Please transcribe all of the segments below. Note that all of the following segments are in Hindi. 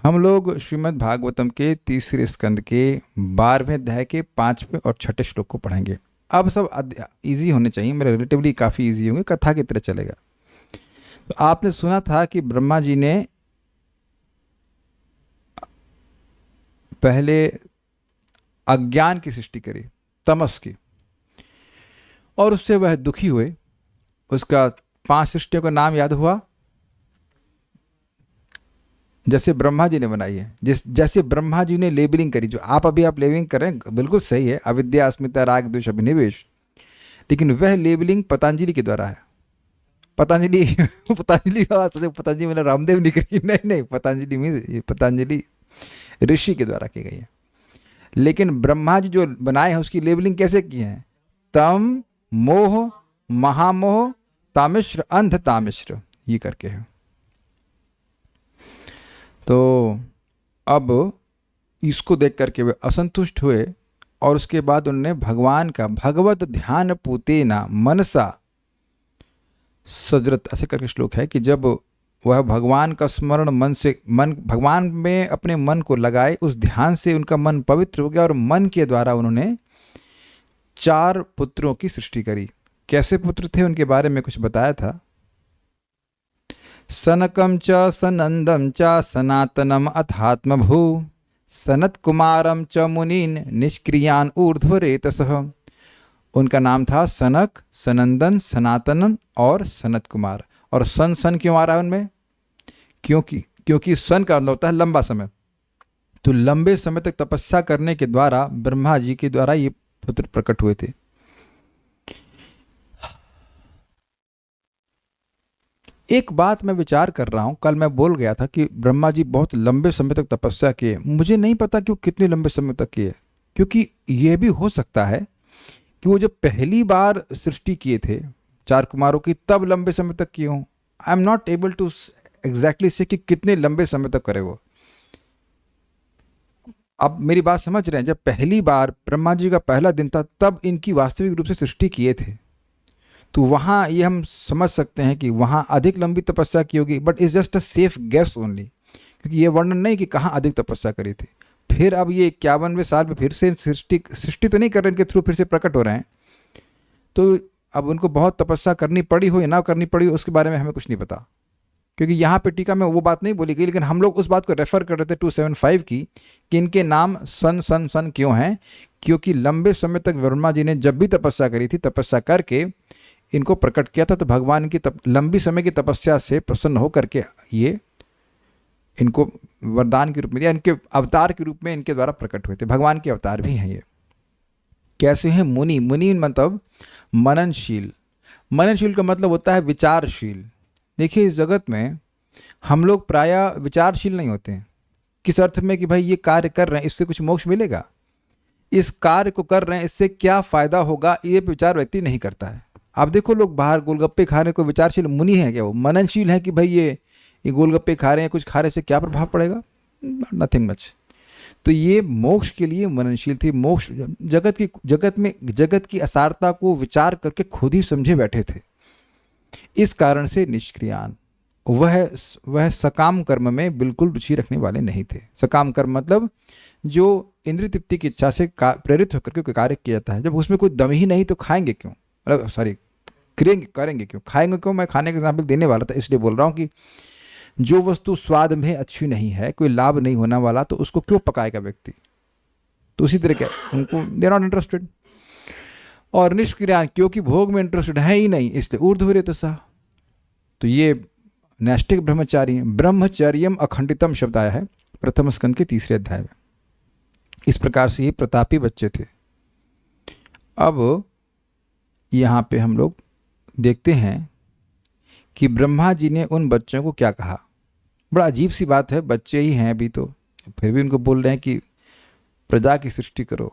हम लोग श्रीमद् भागवतम के तीसरे स्कंद के 12वें अध्याय के 5वें और 6ठे श्लोक को पढ़ेंगे। अब सब इजी होने चाहिए, मेरे रिलेटिवली काफ़ी इजी होंगे, कथा की तरह चलेगा। तो आपने सुना था कि ब्रह्मा जी ने पहले अज्ञान की सृष्टि करी, तमस की, और उससे वह दुखी हुए। उसका 5 सृष्टियों का नाम याद हुआ, जैसे ब्रह्मा जी ने बनाई है। जैसे ब्रह्मा जी ने लेबलिंग करी, जो आप लेबलिंग करें बिल्कुल सही है, अविद्या, अस्मिता, राग, द्वेष, अभिनिवेश, लेकिन वह लेबलिंग पतंजलि के द्वारा है। पतंजलि पतंजलि मतलब रामदेव ने करी, नहीं, पतंजलि मीन्स पतंजलि ऋषि के द्वारा की गई है। लेकिन ब्रह्मा जी जो बनाए हैं उसकी लेबलिंग कैसे की है? तम, मोह, महामोह, तामिश्र, अंध तामिश्र, ये करके है। तो अब इसको देख करके वे असंतुष्ट हुए और उसके बाद उन्होंने भगवान का भगवत ध्यान पूतेना मनसा सजरत, ऐसे करके श्लोक है कि जब वह भगवान का स्मरण मन भगवान में अपने मन को लगाए, उस ध्यान से उनका मन पवित्र हो गया और मन के द्वारा उन्होंने 4 पुत्रों की सृष्टि करी। कैसे पुत्र थे उनके बारे में कुछ बताया था। सनकम च सनंदम च सनातनम अथात्मभू सनत कुमारम च मुनीन निष्क्रियान ऊर्ध्वरेतसः। उनका नाम था सनक, सनंदन, सनातनन और सनत कुमार। और सन क्यों आ रहा है उनमें? क्योंकि सन का मतलब होता है लंबा समय। तो लंबे समय तक तपस्या करने के द्वारा ब्रह्मा जी के द्वारा ये पुत्र प्रकट हुए थे। एक बात मैं विचार कर रहा हूँ, कल मैं बोल गया था कि ब्रह्मा जी बहुत लंबे समय तक तपस्या किए। मुझे नहीं पता कि वो कितने लंबे समय तक किए, क्योंकि ये भी हो सकता है कि वो जब पहली बार सृष्टि किए थे 4 कुमारों की, तब लंबे समय तक किए हों। I am not able to exactly say कि कितने लंबे समय तक करे वो। अब मेरी बात समझ रहे हैं? जब पहली बार ब्रह्मा जी का पहला दिन था तब इनकी वास्तविक रूप से सृष्टि किए थे, तो वहाँ ये हम समझ सकते हैं कि वहाँ अधिक लंबी तपस्या की होगी, but is just a safe guess only, क्योंकि ये वर्णन नहीं कि कहाँ अधिक तपस्या करी थी। फिर अब ये 51वें साल में फिर से सृष्टि तो नहीं कर रहे, इनके थ्रू फिर से प्रकट हो रहे हैं। तो अब उनको बहुत तपस्या करनी पड़ी हो या ना करनी पड़ी हो, उसके बारे में हमें कुछ नहीं पता, क्योंकि यहाँ पे टीका में वो बात नहीं बोली गई। लेकिन हम लोग उस बात को रेफर कर रहे थे 275 की, कि इनके नाम सन क्यों हैं? क्योंकि लंबे समय तक ब्रह्मा जी ने जब भी तपस्या करी थी, तपस्या करके इनको प्रकट किया था, तो भगवान की लंबी समय की तपस्या से प्रसन्न होकर के ये इनको वरदान के रूप में या इनके अवतार के रूप में इनके द्वारा प्रकट हुए थे। भगवान के अवतार भी हैं ये। कैसे हैं? मुनि। मुनि मतलब मननशील। मननशील का मतलब होता है विचारशील। देखिए, इस जगत में हम लोग प्रायः विचारशील नहीं होते हैं। किस अर्थ में? कि भाई ये कार्य कर रहे हैं, इससे कुछ मोक्ष मिलेगा, इस कार्य को कर रहे हैं, इससे क्या फायदा होगा, ये विचार व्यक्ति नहीं करता है। आप देखो, लोग बाहर गोलगप्पे खा रहे हैं, कोई विचारशील मुनि है क्या? वो मननशील है कि भाई ये गोलगप्पे खा रहे हैं, कुछ खा रहे से क्या प्रभाव पड़ेगा? Nothing much. तो ये मोक्ष के लिए मननशील थे। मोक्ष जगत की असारता को विचार करके खुद ही समझे बैठे थे। इस कारण से निष्क्रियान, वह सकाम कर्म में बिल्कुल रुचि रखने वाले नहीं थे। सकाम कर्म मतलब जो इंद्रिय तृप्ति की इच्छा से प्रेरित होकर के कोई कार्य किया जाता है, जब उसमें कोई दम ही नहीं तो खाएंगे क्यों? मतलब सॉरी, करेंगे क्यों? खाएंगे क्यों? मैं खाने का एग्जाम्पल देने वाला था, इसलिए बोल रहा हूँ कि जो वस्तु स्वाद में अच्छी नहीं है, कोई लाभ नहीं होने वाला, तो उसको क्यों पकाएगा व्यक्ति? तो उसी तरह क्या उनको दे नॉट इंटरेस्टेड। और निष्क्रियान, क्योंकि भोग में इंटरेस्टेड है ही नहीं, इसलिए ऊर्ध्वरेतसः। तो ये नैष्टिक ब्रह्मचारी हैं। ब्रह्मचर्यम अखंडितम शब्द आया है प्रथम स्कंद के 3रे अध्याय में। इस प्रकार से ये प्रतापी बच्चे थे। अब यहाँ पे हम लोग देखते हैं कि ब्रह्मा जी ने उन बच्चों को क्या कहा। बड़ा अजीब सी बात है, बच्चे ही हैं अभी तो, फिर भी उनको बोल रहे हैं कि प्रजा की सृष्टि करो।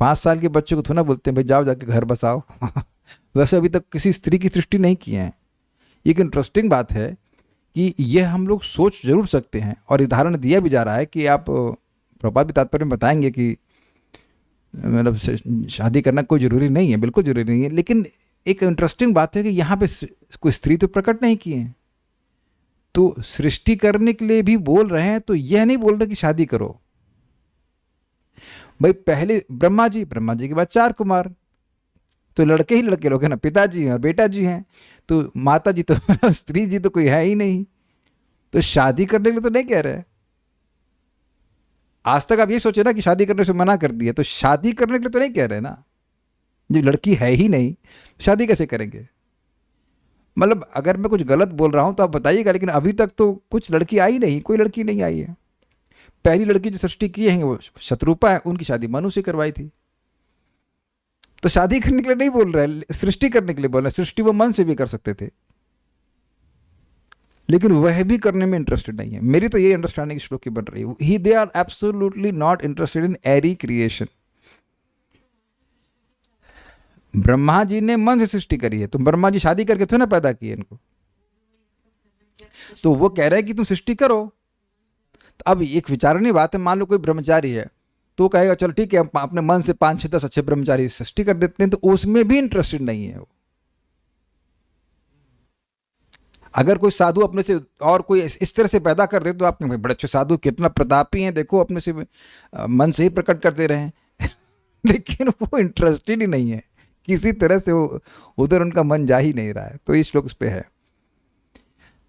5 साल के बच्चे को थोड़ा ना बोलते हैं भाई जाओ जाके घर बसाओ। वैसे अभी तक किसी स्त्री की सृष्टि नहीं की है। एक इंटरेस्टिंग बात है कि यह हम लोग सोच जरूर सकते हैं, और उदाहरण दिया भी जा रहा है कि आप प्रभुपाद भी तात्पर्य में बताएंगे कि मतलब शादी करना कोई ज़रूरी नहीं है, बिल्कुल ज़रूरी नहीं है। लेकिन एक इंटरेस्टिंग बात है कि यहाँ पे कोई स्त्री तो प्रकट नहीं की है। तो सृष्टि करने के लिए भी बोल रहे हैं, तो यह नहीं बोल रहे कि शादी करो। भाई पहले ब्रह्मा जी के बाद 4 कुमार, तो लड़के ही लड़के लोग हैं ना, पिताजी हैं और बेटा जी हैं, तो माता जी तो स्त्री जी तो कोई है ही नहीं, तो शादी करने के लिए तो नहीं कह रहे। आज तक आप ये सोचे ना कि शादी करने से मना कर दिया, तो शादी करने के लिए तो नहीं कह रहे ना। जब लड़की है ही नहीं, शादी कैसे करेंगे? मतलब अगर मैं कुछ गलत बोल रहा हूं तो आप बताइएगा, लेकिन अभी तक तो कुछ लड़की आई नहीं, कोई लड़की नहीं आई है। पहली लड़की जो सृष्टि की है वो शत्रुपा है, उनकी शादी मनु से करवाई थी। तो शादी करने के लिए नहीं बोल रहे, सृष्टि करने के लिए बोल रहे। सृष्टि वो मन से भी कर सकते थे, लेकिन वह भी करने में इंटरेस्टेड नहीं है। मेरी तो ये अंडरस्टैंडिंग श्लोक की बन रही है, they are absolutely not interested in airy creation. Brahma ji ने मन से सृष्टि करी है, तो ब्रह्मा जी शादी करके थे ना पैदा किए इनको, तो वो कह रहे हैं कि तुम सृष्टि करो। तो अब एक विचारनीय बात है, मान लो कोई ब्रह्मचारी है तो कहेगा चलो ठीक है, हम अपने मन से 5, 6, 10 अच्छे ब्रह्मचारी सृष्टि कर देते हैं, तो उसमें भी इंटरेस्टेड नहीं है वो। अगर कोई साधु अपने से और कोई इस तरह से पैदा कर दे तो आप कहेंगे बड़े अच्छे साधु, कितना प्रतापी हैं, देखो अपने से मन से ही प्रकट करते रहे लेकिन वो इंटरेस्टेड ही नहीं है, किसी तरह से वो उधर उनका मन जा ही नहीं रहा है। तो इस श्लोक इस पे है,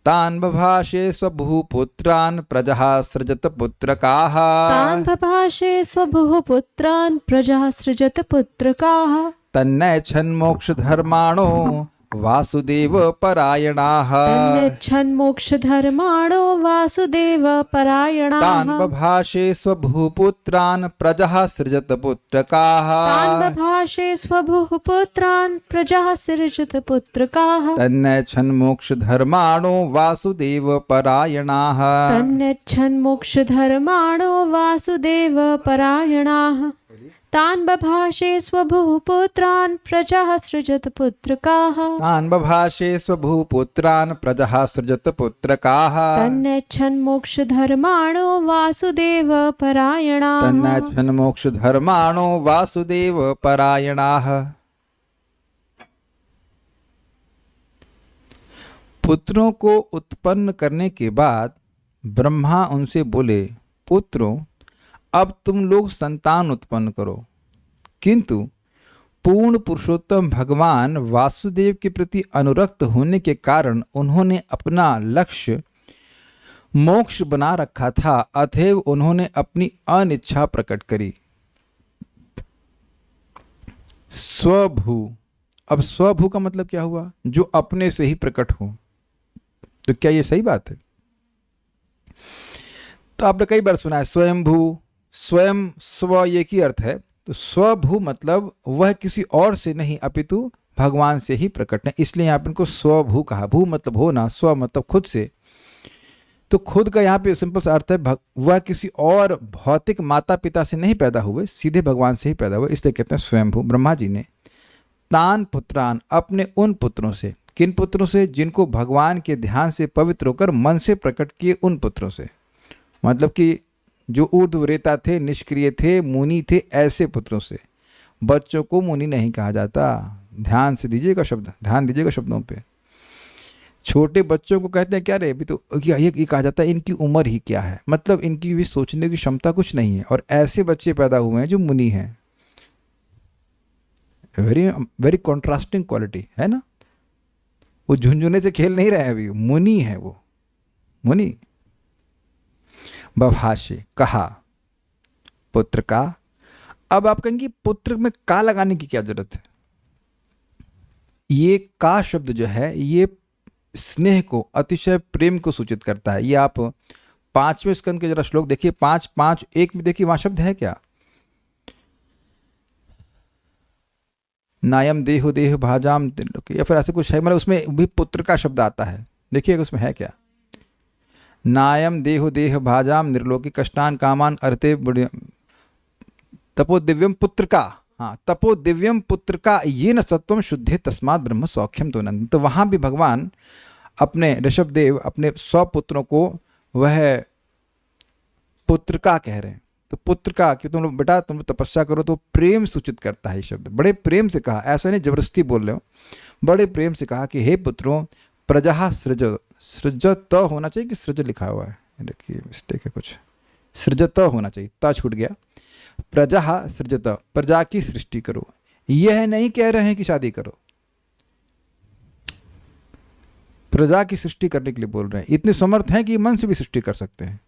तान बभाषे स्वभू पुत्रान प्रजा सृजत पुत्रकाः। तान बभाषे स्वभुः पुत्रान् प्रजा सृजत पुत्रकाः। तन्नैच्छन् मोक्ष धर्माणो वासुदेव परायणाः। तन्यच्छन् मोक्ष धर्माणो वासुदेव परायणाः। तान बभाषे स्वभूपुत्रान् प्रजा सृजत पुत्रकाः। तान बभाषे स्वभुः पुत्रान् प्रजा सृजत पुत्रकाः। तन्नैच्छन् मोक्ष धर्माणो वासुदेव परायणाः। तन्यच्छन् मोक्ष धर्माणो वासुदेव परायणाः। तान बभाषे स्वभुः पुत्रान् प्रजा सृजत पुत्रकाः। तान बभाषे स्वभूपुत्रान् प्रजा सृजत पुत्रकाः। तन्यच्छन् मोक्ष धर्माणो वासुदेव परायणाः। तन्नैच्छन् मोक्ष धर्माणो वासुदेव परायणाः। पुत्रों को उत्पन्न करने के बाद ब्रह्मा उनसे बोले, पुत्रों अब तुम लोग संतान उत्पन्न करो, किंतु पूर्ण पुरुषोत्तम भगवान वासुदेव के प्रति अनुरक्त होने के कारण उन्होंने अपना लक्ष्य मोक्ष बना रखा था, अतएव उन्होंने अपनी अनिच्छा प्रकट करी। स्वभू, अब स्वभू का मतलब क्या हुआ? जो अपने से ही प्रकट हो। तो क्या ये सही बात है? तो आपने कई बार सुना है स्वयंभू, स्वयं स्व ये की अर्थ है, तो स्वभू मतलब वह किसी और से नहीं अपितु भगवान से ही प्रकट है, इसलिए यहाँ पर इनको स्वभू कहा। भू मतलब होना, स्व मतलब खुद से, तो खुद का यहाँ पे सिंपल सा अर्थ है वह किसी और भौतिक माता पिता से नहीं पैदा हुए, सीधे भगवान से ही पैदा हुए, इसलिए कहते हैं स्वयंभू। ब्रह्मा जी ने तान पुत्रान, अपने उन पुत्रों से, किन पुत्रों से? जिनको भगवान के ध्यान से पवित्र होकर मन से प्रकट किए उन पुत्रों से, मतलब कि जो ऊर्ध्वरेता थे, निष्क्रिय थे, मुनि थे, ऐसे पुत्रों से। बच्चों को मुनि नहीं कहा जाता, ध्यान से दीजिएगा शब्द, ध्यान दीजिएगा शब्दों पे। छोटे बच्चों को कहते हैं क्या रे, अभी तो ये कहा जाता है इनकी उम्र ही क्या है, मतलब इनकी भी सोचने की क्षमता कुछ नहीं है, और ऐसे बच्चे पैदा हुए हैं जो मुनि हैं। वेरी वेरी कॉन्ट्रास्टिंग क्वालिटी है ना। वो झुंझुने से खेल नहीं रहे, अभी मुनि है वो, मुनि। बभाषे कहा, पुत्र का। अब आप कहेंगे पुत्र में का लगाने की क्या जरूरत है? ये का शब्द जो है ये स्नेह को, अतिशय प्रेम को सूचित करता है। ये आप 5वें स्कंद के जरा श्लोक देखिए, 5:5:1 में देखिए, वहां शब्द है क्या? नायम देहो देह भाजाम, या फिर ऐसे कुछ है, मतलब उसमें भी पुत्र का शब्द आता है। देखिएगा उसमें है क्या? नायम देहो देह भाजाम निर्लोकी कष्टान कामान अर्थे तपो दिव्यम पुत्र का। हाँ, तपो दिव्यम पुत्र का ये न सत्वम शुद्धे तस्मात् ब्रह्म सौख्यम तो नंद। तो वहाँ भी भगवान अपने ऋषभदेव अपने 100 पुत्रों को वह पुत्र का कह रहे हैं। तो पुत्र का कि तुम लोग बेटा तुम लोग तपस्या करो, तो प्रेम सूचित करता है ये शब्द। बड़े प्रेम से कहा, ऐसा नहीं जबरदस्ती बोल रहे हो, बड़े प्रेम से कहा कि हे पुत्रों प्रजा सृजत होना चाहिए कि सृज लिखा हुआ है, देखिए मिस्टेक है कुछ, सृजत होना चाहिए, ता छूट गया। प्रजा सृजत, प्रजा की सृष्टि करो। यह नहीं कह रहे हैं कि शादी करो, प्रजा की सृष्टि करने के लिए बोल रहे हैं। इतने समर्थ हैं कि मन से भी सृष्टि कर सकते हैं।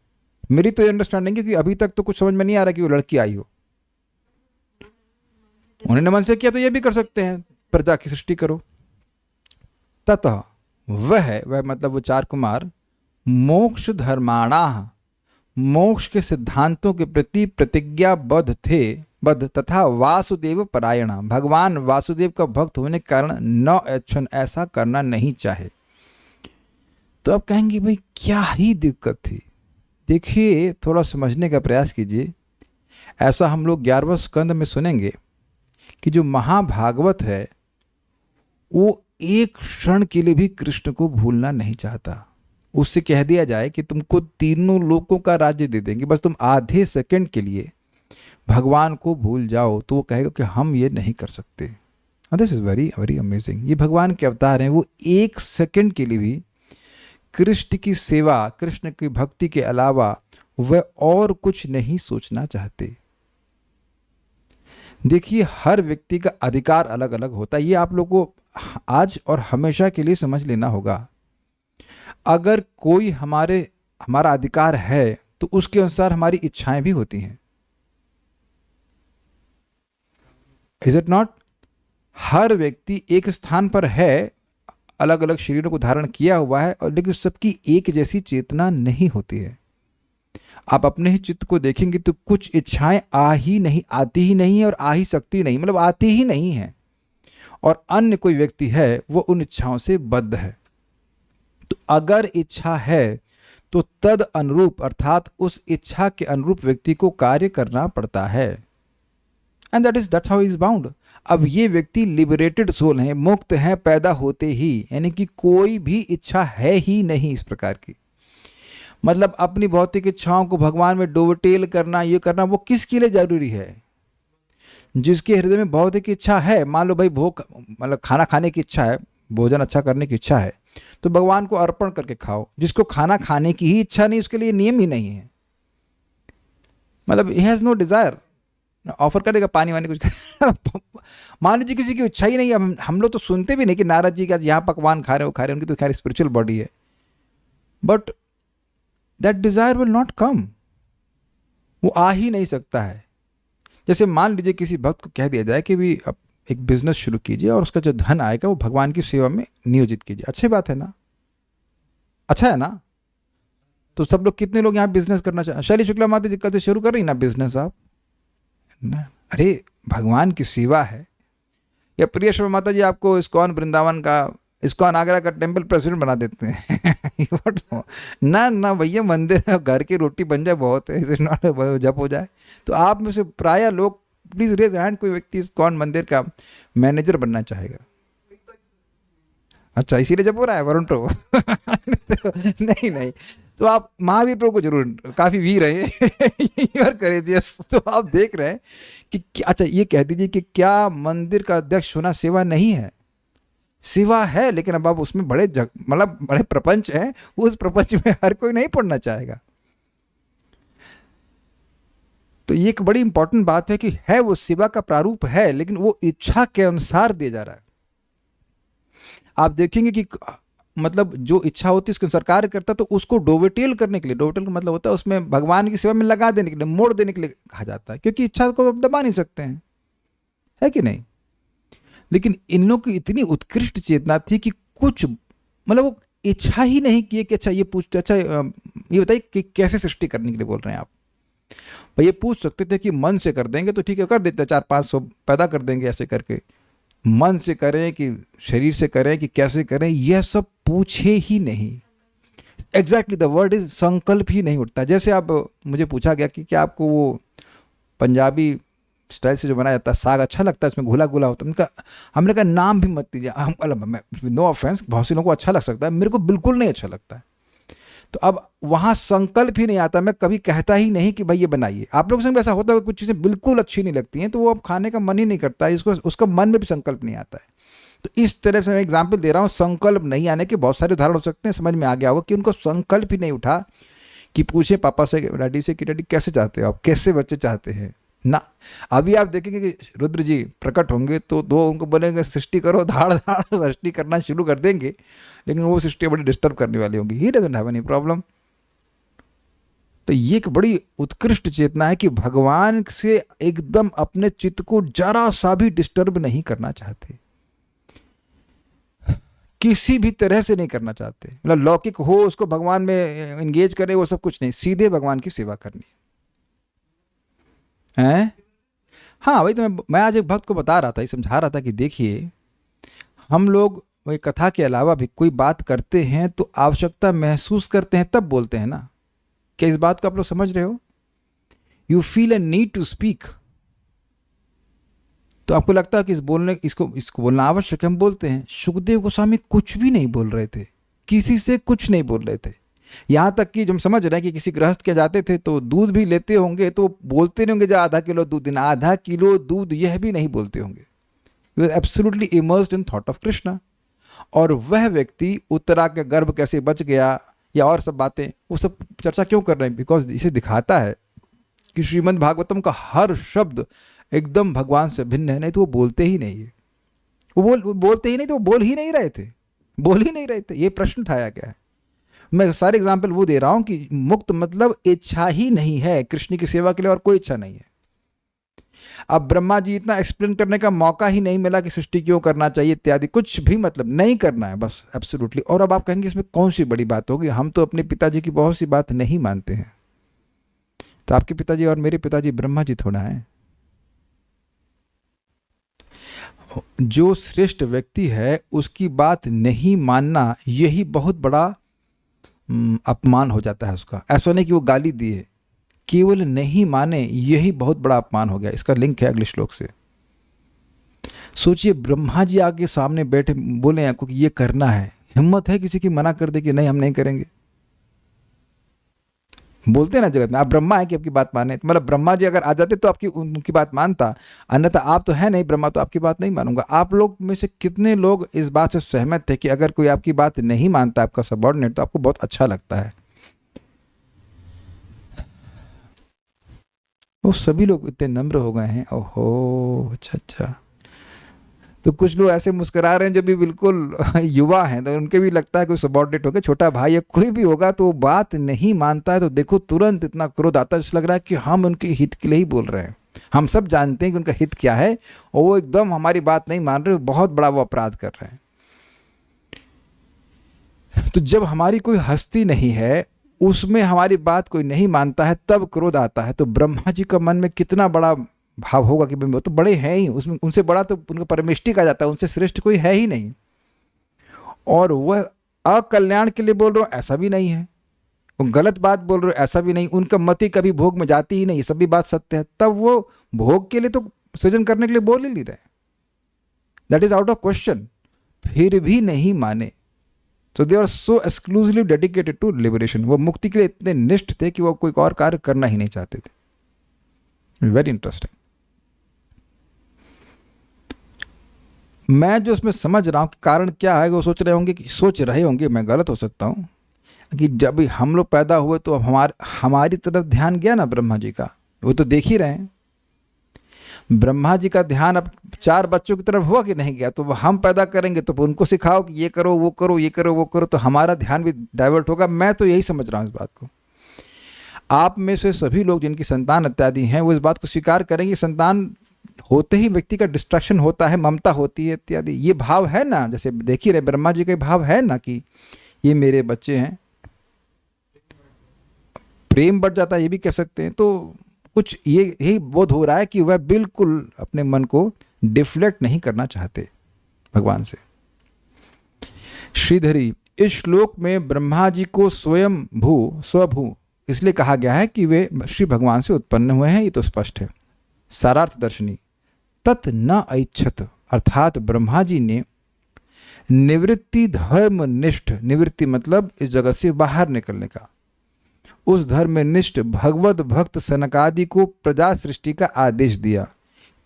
मेरी तो अंडरस्टैंडिंग है कि अभी तक तो कुछ समझ में नहीं आ रहा कि वो लड़की आई हो, उन्होंने मन से किया तो ये भी कर सकते हैं, प्रजा की सृष्टि करो। ततः वह मतलब वो चार कुमार मोक्ष धर्माणा, मोक्ष के सिद्धांतों के प्रति प्रतिज्ञाबद्ध थे, बद्ध तथा वासुदेव परायणा, भगवान वासुदेव का भक्त होने के कारण न इच्छन ऐसा करना नहीं चाहे। तो आप कहेंगे भाई क्या ही दिक्कत थी। देखिए थोड़ा समझने का प्रयास कीजिए। ऐसा हम लोग 11वें स्कंद में सुनेंगे कि जो महाभागवत है वो एक क्षण के लिए भी कृष्ण को भूलना नहीं चाहता। उससे कह दिया जाए कि तुमको तीनों लोकों का राज्य दे देंगे, बस तुम आधे सेकंड के लिए भगवान को भूल जाओ, तो वो कहेगा कि हम ये नहीं कर सकते। This is very very amazing. ये भगवान के अवतार हैं, वो एक सेकंड के लिए भी कृष्ण की सेवा, कृष्ण की भक्ति के अलावा वह और कुछ नहीं सोचना चाहते। देखिए हर व्यक्ति का अधिकार अलग अलग होता है, ये आप लोगों को आज और हमेशा के लिए समझ लेना होगा। अगर कोई हमारा अधिकार है तो उसके अनुसार हमारी इच्छाएं भी होती हैं, इज इट नॉट? हर व्यक्ति एक स्थान पर है, अलग अलग शरीरों को धारण किया हुआ है, और लेकिन सबकी एक जैसी चेतना नहीं होती है। आप अपने ही चित्त को देखेंगे तो कुछ इच्छाएं आती ही नहीं है और आ ही सकती नहीं, मतलब आती ही नहीं है, और अन्य कोई व्यक्ति है वो उन इच्छाओं से बद्ध है। तो अगर इच्छा है तो तद अनुरूप अर्थात उस इच्छा के अनुरूप व्यक्ति को कार्य करना पड़ता है, and that's how is bound. अब ये व्यक्ति लिबरेटेड सोल हैं, मुक्त हैं पैदा होते ही, यानी कि कोई भी इच्छा है ही नहीं इस प्रकार की। मतलब अपनी भौतिक इच्छाओं को भगवान में डोवटेल करना, ये करना, वो किसके लिए जरूरी है? जिसके हृदय में भौतिक इच्छा है, मान लो भाई भूख, मतलब खाना खाने की इच्छा है, भोजन अच्छा करने की इच्छा है, तो भगवान को अर्पण करके खाओ। जिसको खाना खाने की ही इच्छा नहीं, उसके लिए नियम ही नहीं है, मतलब he has no desire, offer करेगा पानी वानी कुछ मान लीजिए किसी की इच्छा ही नहीं है, हम लोग तो सुनते भी नहीं कि नारद जी का यहाँ पकवान खा रहे हो, खा रहे हैं, उनकी तो खैर स्पिरिचुअल बॉडी है, but that desire will not come, वो आ ही नहीं सकता है। जैसे मान लीजिए किसी भक्त को कह दिया जाए कि भी अब एक बिजनेस शुरू कीजिए और उसका जो धन आएगा वो भगवान की सेवा में नियोजित कीजिए, अच्छी बात है ना, अच्छा है ना? तो सब लोग, कितने लोग यहाँ बिजनेस करना चाहते? शैली शुक्ला माता जी कल से शुरू कर रही ना बिजनेस आप ना, अरे भगवान की सेवा है। या प्रिय शर्मा माता जी आपको इस्कॉन वृंदावन का, इस्कॉन आगरा का टेम्पल प्रेसिडेंट बना देते हैं ना ना भैया, मंदिर घर की रोटी बन जाए बहुत है, इसे नॉट जप हो जाए। तो आप में से प्राय लोग प्लीज रेज हैंड, कोई व्यक्ति इस्कॉन मंदिर का मैनेजर बनना चाहेगा? अच्छा इसीलिए जब हो रहा है वरुण प्रभु नहीं नहीं, तो आप महावीर प्रभु को जरूर, काफी वीर है और करेजियस। तो आप देख रहे हैं कि अच्छा ये कह दीजिए कि क्या मंदिर का अध्यक्ष होना सेवा नहीं है? सेवा है, लेकिन अब आप उसमें बड़े मतलब बड़े प्रपंच हैं, उस प्रपंच में हर कोई नहीं पढ़ना चाहेगा। तो ये एक बड़ी इंपॉर्टेंट बात है कि है वो सेवा का प्रारूप है, लेकिन वो इच्छा के अनुसार दिया जा रहा है। आप देखेंगे कि मतलब जो इच्छा होती है उसके अनुसार कार्य करता, तो उसको डोवेटेल करने के लिए, डोवेटेल का मतलब होता है उसमें भगवान की सेवा में लगा देने के लिए, मोड़ देने के लिए कहा जाता है, क्योंकि इच्छा को आप दबा नहीं सकते हैं, है कि नहीं? लेकिन इन लोगों की इतनी उत्कृष्ट चेतना थी कि कुछ मतलब वो इच्छा ही नहीं किए कि अच्छा ये पूछते, अच्छा ये बताइए कि कैसे सृष्टि करने के लिए बोल रहे हैं आप? भाई ये पूछ सकते थे कि मन से कर देंगे तो ठीक है, कर देते, 400-500 पैदा कर देंगे ऐसे करके। मन से करें कि शरीर से करें कि कैसे करें, यह सब पूछे ही नहीं। एग्जैक्टली द वर्ड इज संकल्प ही नहीं उठता। जैसे आप, मुझे पूछा गया कि क्या आपको वो पंजाबी स्टाइल से जो बनाया जाता है साग अच्छा लगता है, इसमें घुला घुला होता है? हमने कहा नाम भी मत दीजिए, नो ऑफेंस, बहुत से लोगों को अच्छा लग सकता है, मेरे को बिल्कुल नहीं अच्छा लगता है। तो अब वहाँ संकल्प ही नहीं आता, मैं कभी कहता ही नहीं कि भाई ये बनाइए। आप लोगों से ऐसा होता है कुछ चीज़ें बिल्कुल अच्छी नहीं लगती हैं तो वो अब खाने का मन ही नहीं करता है, इसको उसका मन में भी संकल्प नहीं आता है तो इस तरह से मैं एग्जाम्पल दे रहा हूँ। संकल्प नहीं आने के बहुत सारे उदाहरण हो सकते हैं। समझ में आ गया होगा कि उनको संकल्प ही नहीं उठा कि पूछे पापा से, डैडी से कि डैडी कैसे चाहते हो आप, कैसे बच्चे चाहते हैं ना। अभी आप देखेंगे कि रुद्र जी प्रकट होंगे तो दो उनको बोलेंगे सृष्टि करो, धाड़ धाड़ सृष्टि करना शुरू कर देंगे, लेकिन वो सृष्टि बड़ी डिस्टर्ब करने वाली होगी। He doesn't have any problem. तो ये एक बड़ी उत्कृष्ट चेतना है कि भगवान से एकदम अपने चित्त को जरा सा भी डिस्टर्ब नहीं करना चाहते, किसी भी तरह से नहीं करना चाहते। मतलब लौकिक हो उसको भगवान में एंगेज करे, वो सब कुछ नहीं, सीधे भगवान की सेवा करनी है। हाँ वही तो मैं आज एक भक्त को बता रहा था, समझा रहा था कि देखिए हम लोग वही कथा के अलावा भी कोई बात करते हैं तो आवश्यकता महसूस करते हैं तब बोलते हैं ना। क्या इस बात को आप लोग समझ रहे हो? You feel a need to speak, तो आपको लगता है कि इसको बोलना आवश्यक है, हम बोलते हैं। सुखदेव गोस्वामी कुछ भी नहीं बोल रहे थे, किसी से कुछ नहीं बोल रहे थे। यहाँ तक कि जब समझ रहे हैं कि किसी गृहस्थ के जाते थे तो दूध भी लेते होंगे तो बोलते नहीं होंगे जो आधा किलो दूध देना, आधा किलो दूध, यह भी नहीं बोलते होंगे। You are absolutely immersed in thought of Krishna. और वह व्यक्ति उत्तरा के गर्भ कैसे बच गया या और सब बातें, वो सब चर्चा क्यों कर रहे हैं? बिकॉज इसे दिखाता है कि श्रीमद् भागवतम का हर शब्द एकदम भगवान से भिन्न है। नहीं तो वो बोलते ही नहीं है, वो बोलते ही नहीं, तो वो बोल ही नहीं रहे थे। ये प्रश्न उठाया गया है। मैं सारे एग्जाम्पल वो दे रहा हूं कि मुक्त मतलब इच्छा ही नहीं है, कृष्ण की सेवा के लिए और कोई इच्छा नहीं है। अब ब्रह्मा जी इतना एक्सप्लेन करने का मौका ही नहीं मिला कि सृष्टि क्यों करना चाहिए इत्यादि, कुछ भी मतलब नहीं करना है बस, एब्सोल्युटली। और अब आप कहेंगे इसमें कौन सी बड़ी बात होगी, हम तो अपने पिताजी की बहुत सी बात नहीं मानते हैं। तो आपके पिताजी और मेरे पिताजी ब्रह्मा जी थोड़ा है। जो श्रेष्ठ व्यक्ति है उसकी बात नहीं मानना, यही बहुत बड़ा अपमान हो जाता है उसका। ऐसा नहीं कि वो गाली दिए, केवल नहीं माने, यही बहुत बड़ा अपमान हो गया। इसका लिंक है अगले श्लोक से। सोचिए ब्रह्मा जी आगे सामने बैठे बोले आपको कि ये करना है, हिम्मत है किसी की मना कर दे कि नहीं हम नहीं करेंगे? बोलते हैं ना जगत में, आप ब्रह्मा है कि आपकी बात माने। मतलब ब्रह्मा जी अगर आ जाते तो आपकी उनकी बात मानता, अन्यथा आप तो है नहीं ब्रह्मा, तो आपकी बात नहीं मानूंगा। आप लोग में से कितने लोग इस बात से सहमत थे कि अगर कोई आपकी बात नहीं मानता, आपका सबऑर्डिनेट, तो आपको बहुत अच्छा लगता है? वो सभी लोग इतने नम्र हो गए हैं। ओहो, अच्छा। तो कुछ लोग ऐसे मुस्कुरा रहे हैं जो भी बिल्कुल युवा हैं, तो उनके भी लगता है कोई सबऑर्डिनेट होगा, छोटा भाई या कोई भी होगा, तो बात नहीं मानता है तो देखो तुरंत इतना क्रोध आता है, जैसे लग रहा है कि हम उनके हित के लिए ही बोल रहे हैं। हम सब जानते हैं कि उनका हित क्या है और वो एकदम हमारी बात नहीं मान रहे, बहुत बड़ा वो अपराध कर रहे हैं। तो जब हमारी कोई हस्ती नहीं है, उसमें हमारी बात कोई नहीं मानता है, तब क्रोध आता है। तो ब्रह्मा जी का मन में कितना बड़ा भाव होगा कि वो तो बड़े हैं ही, उसमें उनसे बड़ा तो उनका परमेष्टि कहा जाता है, उनसे श्रेष्ठ कोई है ही नहीं। और वह अकल्याण के लिए बोल रहे हो ऐसा भी नहीं है, वो गलत बात बोल रहे हो ऐसा भी नहीं, उनका मति कभी भोग में जाती ही नहीं, ये सब भी बात सत्य है। तब वो भोग के लिए तो सृजन करने के लिए बोल ही नहीं रहे, that is out of question, फिर भी नहीं माने। So they are so exclusively dedicated to liberation. वो मुक्ति के लिए इतने निष्ठ थे कि वो कोई और कार्य करना ही नहीं चाहते थे। Very interesting. मैं जो इसमें समझ रहा हूँ कि कारण क्या है, वो सोच रहे होंगे, मैं गलत हो सकता हूँ, कि जब हम लोग पैदा हुए तो हमारी तरफ ध्यान गया ना ब्रह्मा जी का, वो तो देख ही रहे हैं। ब्रह्मा जी का ध्यान अब 4 बच्चों की तरफ हुआ कि नहीं गया, तो हम पैदा करेंगे तो उनको सिखाओ कि ये करो वो करो, ये करो वो करो, तो हमारा ध्यान भी डाइवर्ट होगा। मैं तो यही समझ रहा हूँ इस बात को। आप में से सभी लोग जिनकी संतान इत्यादि हैं, वो इस बात को स्वीकार करेंगे, संतान होते ही व्यक्ति का डिस्ट्रैक्शन होता है, ममता होती है इत्यादि, ये भाव है ना। जैसे देख ही रहे ब्रह्मा जी का भाव है ना कि ये मेरे बच्चे हैं, प्रेम बढ़ जाता है, ये भी कह सकते हैं। तो कुछ ये यही बोध हो रहा है कि वह बिल्कुल अपने मन को डिफ्लेक्ट नहीं करना चाहते भगवान से। श्रीधरी, इस श्लोक में ब्रह्मा जी को स्वभू इसलिए कहा गया है कि वे श्री भगवान से उत्पन्न हुए हैं, ये तो स्पष्ट है। सारार्थ दर्शनी, तत् न ऐच्छत, अर्थात ब्रह्मा जी ने निवृत्ति धर्म निष्ठ, निवृत्ति मतलब इस जगत से बाहर निकलने का, उस धर्म में निष्ठ भगवत भक्त सनकादि को प्रजा सृष्टि का आदेश दिया,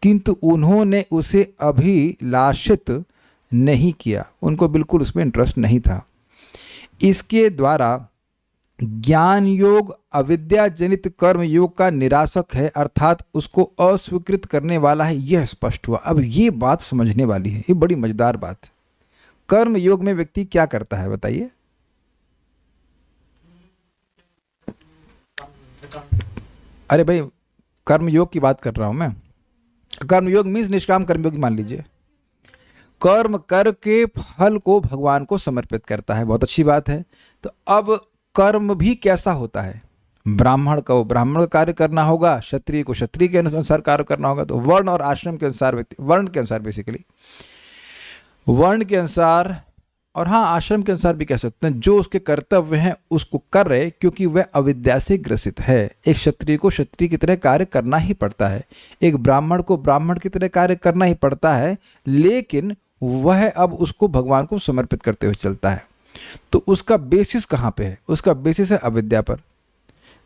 किंतु उन्होंने उसे अभिलाषित नहीं किया, उनको बिल्कुल उसमें इंटरेस्ट नहीं था। इसके द्वारा ज्ञान योग अविद्या जनित कर्म योग का निरासक है, अर्थात उसको अस्वीकृत करने वाला है, यह स्पष्ट हुआ। अब ये बात समझने वाली है, ये बड़ी मजेदार बात है। कर्म योग में व्यक्ति क्या करता है बताइए? अरे भाई, कर्म योग की बात कर रहा हूं मैं। कर्म योग मीन्स निष्काम कर्म योग मान लीजिए। कर्म करके फल को भगवान को समर्पित करता है, बहुत अच्छी बात है। तो अब कर्म भी कैसा होता है? ब्राह्मण को ब्राह्मण का कार्य करना होगा, क्षत्रिय को क्षत्रिय के अनुसार कार्य करना होगा। तो वर्ण और आश्रम के अनुसार व्यक्ति, वर्ण के अनुसार बेसिकली, वर्ण के अनुसार और हाँ आश्रम के अनुसार भी कह सकते हैं, जो उसके कर्तव्य हैं उसको कर रहे, क्योंकि वह अविद्या से ग्रसित है। एक क्षत्रिय को क्षत्रिय की तरह कार्य करना ही पड़ता है, एक ब्राह्मण को ब्राह्मण की तरह कार्य करना ही पड़ता है, लेकिन वह अब उसको भगवान को समर्पित करते हुए चलता है। तो उसका बेसिस कहाँ पे है? उसका बेसिस है अविद्या पर।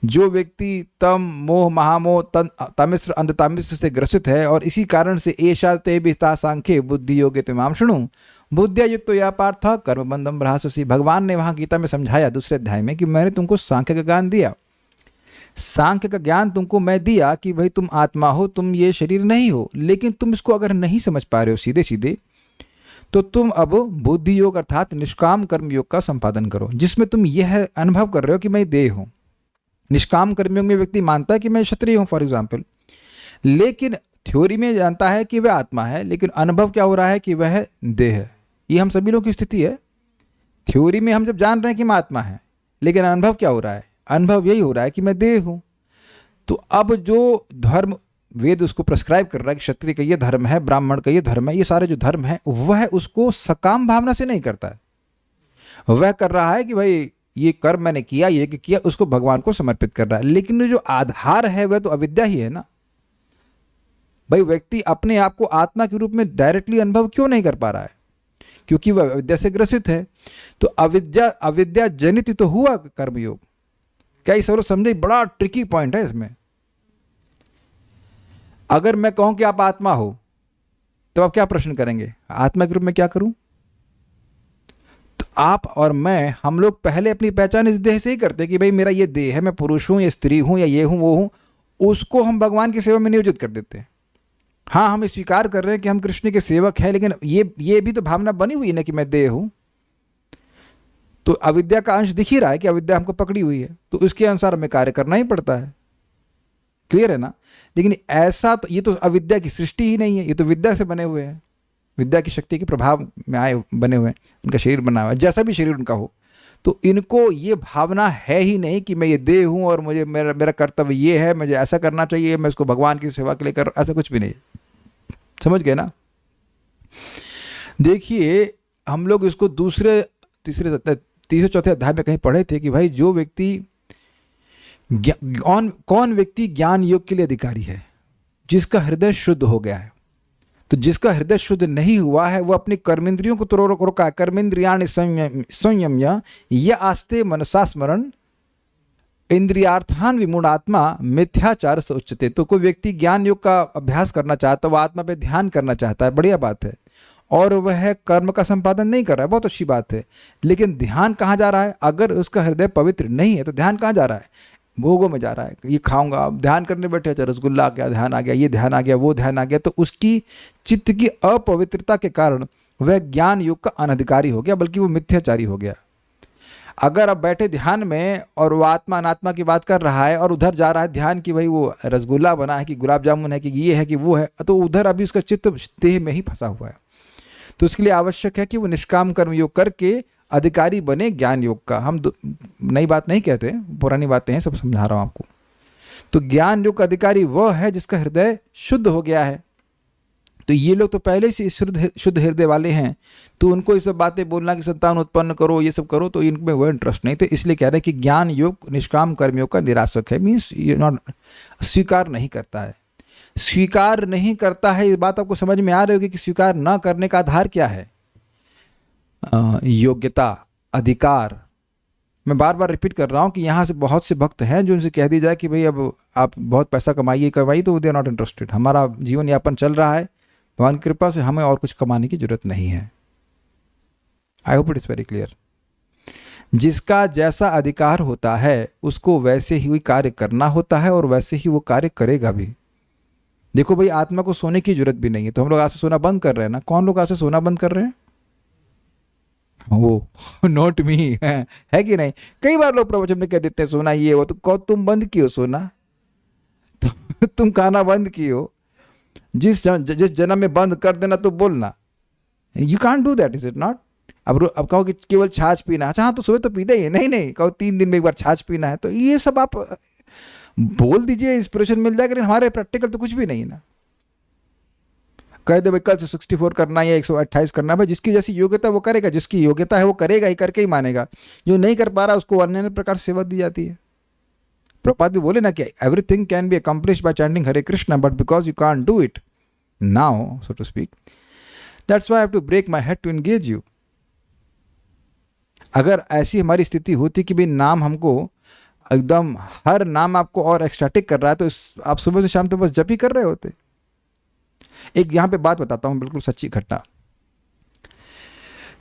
जो व्यक्ति तम मोह महामोह तामिश्र अंधतामिश्र से ग्रसित है और इसी कारण से एषा ते विस्ता सांख्ये बुद्धि योगे तमाम शुणु बुद्धिया युक्त तो या पार्थ कर्म बंधम भ्राससी। भगवान ने वहाँ गीता में समझाया दूसरे अध्याय में कि मैंने तुमको सांख्य का ज्ञान दिया, सांख्य का ज्ञान तुमको मैं दिया कि भाई तुम आत्मा हो, तुम ये शरीर नहीं हो, लेकिन तुम इसको अगर नहीं समझ पा रहे हो सीधे सीधे, तो तुम अब बुद्धि योग अर्थात निष्काम कर्म योग का संपादन करो, जिसमें तुम यह अनुभव कर रहे हो कि मैं देह हूँ। निष्काम कर्म योग में व्यक्ति मानता है कि मैं क्षत्रिय हूँ फॉर एग्जाम्पल, लेकिन थ्योरी में जानता है कि वह आत्मा है, लेकिन अनुभव क्या हो रहा है कि वह देह है। ये हम सभी लोगों की स्थिति है। थ्योरी में हम जब जान रहे हैं कि मैं आत्मा है, लेकिन अनुभव क्या हो रहा है? अनुभव यही हो रहा है कि मैं देह हूँ। तो अब जो धर्म वेद उसको प्रेस्क्राइब कर रहा है कि क्षत्रिय का ये धर्म है, ब्राह्मण का ये धर्म है, ये सारे जो धर्म है, वह उसको सकाम भावना से नहीं करता है। वह कर रहा है कि भाई ये कर्म मैंने किया, ये किया, उसको भगवान को समर्पित कर रहा है। लेकिन जो आधार है वह तो अविद्या ही है ना भाई। व्यक्ति अपने आप को आत्मा के रूप में डायरेक्टली अनुभव क्यों नहीं कर पा रहा है? क्योंकि वह अविद्या से ग्रसित है। तो अविद्या जनित तो हुआ कर्मयोग। क्या ये सब लोग समझे? बड़ा ट्रिकी पॉइंट है इसमें। अगर मैं कहूं कि आप आत्मा हो, तो आप क्या प्रश्न करेंगे? आत्मा के रूप में क्या करूं? तो आप और मैं, हम लोग पहले अपनी पहचान इस देह से ही करते कि भाई मेरा ये देह है, मैं पुरुष हूं या स्त्री हूं या ये हूं वो हूं। उसको हम भगवान की सेवा में नियोजित कर देते हैं। हाँ, हम स्वीकार कर रहे हैं कि हम कृष्ण के सेवक हैं, लेकिन ये भी तो भावना बनी हुई है ना कि मैं देह हूं। तो अविद्या का अंश दिख ही रहा है कि अविद्या हमको पकड़ी हुई है, तो उसके अनुसार हमें कार्य करना ही पड़ता है। क्लियर है ना? लेकिन ऐसा तो, ये तो अविद्या की सृष्टि ही नहीं है, ये तो विद्या से बने हुए हैं, विद्या की शक्ति के प्रभाव में आए बने हुए हैं। उनका शरीर बना हुआ है, जैसा भी शरीर उनका हो। तो इनको ये भावना है ही नहीं कि मैं ये देह हूं और मुझे मेरा कर्तव्य ये है, मुझे ऐसा करना चाहिए, मैं इसको भगवान की सेवा के लिए कर, ऐसा कुछ भी नहीं। समझ गए ना? देखिए, हम लोग इसको तीसरे चौथे अध्याय में कहीं पढ़े थे कि भाई जो व्यक्ति कौन व्यक्ति ज्ञान योग के लिए अधिकारी है? जिसका हृदय शुद्ध हो गया है। तो जिसका हृदय शुद्ध नहीं हुआ है, वो अपनी कर्मेंद्रियों को तो रोका। कर्मेंद्रियाणि संयम्य या आस्ते मनसा स्मरण इंद्रियार्थान विमूढ़ात्मा मिथ्याचार से उच्चते। तो कोई व्यक्ति ज्ञान योग का अभ्यास करना चाहता है, वो आत्मा पे ध्यान करना चाहता है, बढ़िया बात है, और वह कर्म का संपादन नहीं कर रहा है, बहुत अच्छी बात है। लेकिन ध्यान कहाँ जा रहा है? अगर उसका हृदय पवित्र नहीं है तो ध्यान कहाँ जा रहा है? भोगों में जा रहा है। ये खाऊंगा, अब ध्यान करने बैठे तो रसगुल्ला आ गया, ध्यान आ गया, ये ध्यान आ गया, वो ध्यान आ गया। तो उसकी चित्त की अपवित्रता के कारण वह ज्ञान योग का अनधिकारी हो गया, बल्कि वो मिथ्याचारी हो गया। अगर अब बैठे ध्यान में और वो आत्मा अनात्मा की बात कर रहा है और उधर जा रहा है ध्यान की भाई वो रसगुल्ला बना है कि गुलाब जामुन है कि ये है कि वो है, तो उधर अभी उसका चित्त देह में ही फंसा हुआ है। तो उसके लिए आवश्यक है कि वो निष्काम कर्म योग करके अधिकारी बने ज्ञान योग का। हम नई बात नहीं कहते, पुरानी बातें हैं, सब समझा रहा हूं आपको। तो ज्ञान योग का अधिकारी वह है जिसका हृदय शुद्ध हो गया है। तो ये लोग तो पहले से शुद्ध हृदय वाले हैं, तो उनको ये सब बातें बोलना कि संतान उत्पन्न करो, ये सब करो, तो इनमें वह इंटरेस्ट नहीं। तो इसलिए कह रहे हैं कि ज्ञान योग निष्काम कर्म योग का निरासक है, मीन्स ये नॉट, स्वीकार नहीं करता है। स्वीकार नहीं करता है, ये बात आपको समझ में आ रही होगी कि स्वीकार न करने का आधार क्या है? योग्यता, अधिकार। मैं बार बार रिपीट कर रहा हूँ कि यहाँ से बहुत से भक्त हैं जो उनसे कह दी जाए कि भाई अब आप बहुत पैसा कमाइए तो दे आर नॉट इंटरेस्टेड। हमारा जीवन यापन चल रहा है, भगवान की कृपा से हमें और कुछ कमाने की जरूरत नहीं है। I hope it is very clear. जिसका जैसा अधिकार होता है उसको वैसे ही कार्य करना होता है और वैसे ही वो कार्य करेगा भी। देखो भाई, आत्मा को सोने की जरूरत भी नहीं है, तो हम लोग आज से सोना बंद कर रहे हैं ना। कौन लोग आज से सोना बंद कर रहे हैं? वो नॉट मी है कि नहीं? कई बार लोग प्रवचन में कह देते हैं सोना ये वो, तो तुम बंद किए हो सोना? तुम खाना बंद किए हो? जिस जन्म में बंद कर देना तो बोलना, you can't do that, is it not? अब कहो कि केवल छाछ पीना, अच्छा हाँ तो सुबह तो पीते ही है, नहीं नहीं कहो 3 दिन में एक बार छाछ पीना है, तो ये सब आप बोल दीजिए, इंस्पिरेशन मिल जाएगा, लेकिन हमारे प्रैक्टिकल तो कुछ भी नहीं है ना। कह दे भाई कल से 64 करना है या 128 करना है, भाई जिसकी जैसी योग्यता वो करेगा, जिसकी योग्यता है वो करेगा ही, करके ही मानेगा। जो नहीं कर पा रहा उसको अन्य प्रकार से सेवा दी जाती है। प्रभुपाद भी बोले ना कि everything can be accomplished by chanting Hare Krishna, but because you can't do it now, so to speak, that's why I have to break my head to engage you. अगर ऐसी हमारी स्थिति होती कि भाई नाम हमको एकदम, हर नाम आपको और एक्सटैटिक कर रहा है, तो आप सुबह से शाम तक बस जप ही कर रहे होते। एक यहाँ पे बात बताता हूँ, बिल्कुल सच्ची घटना।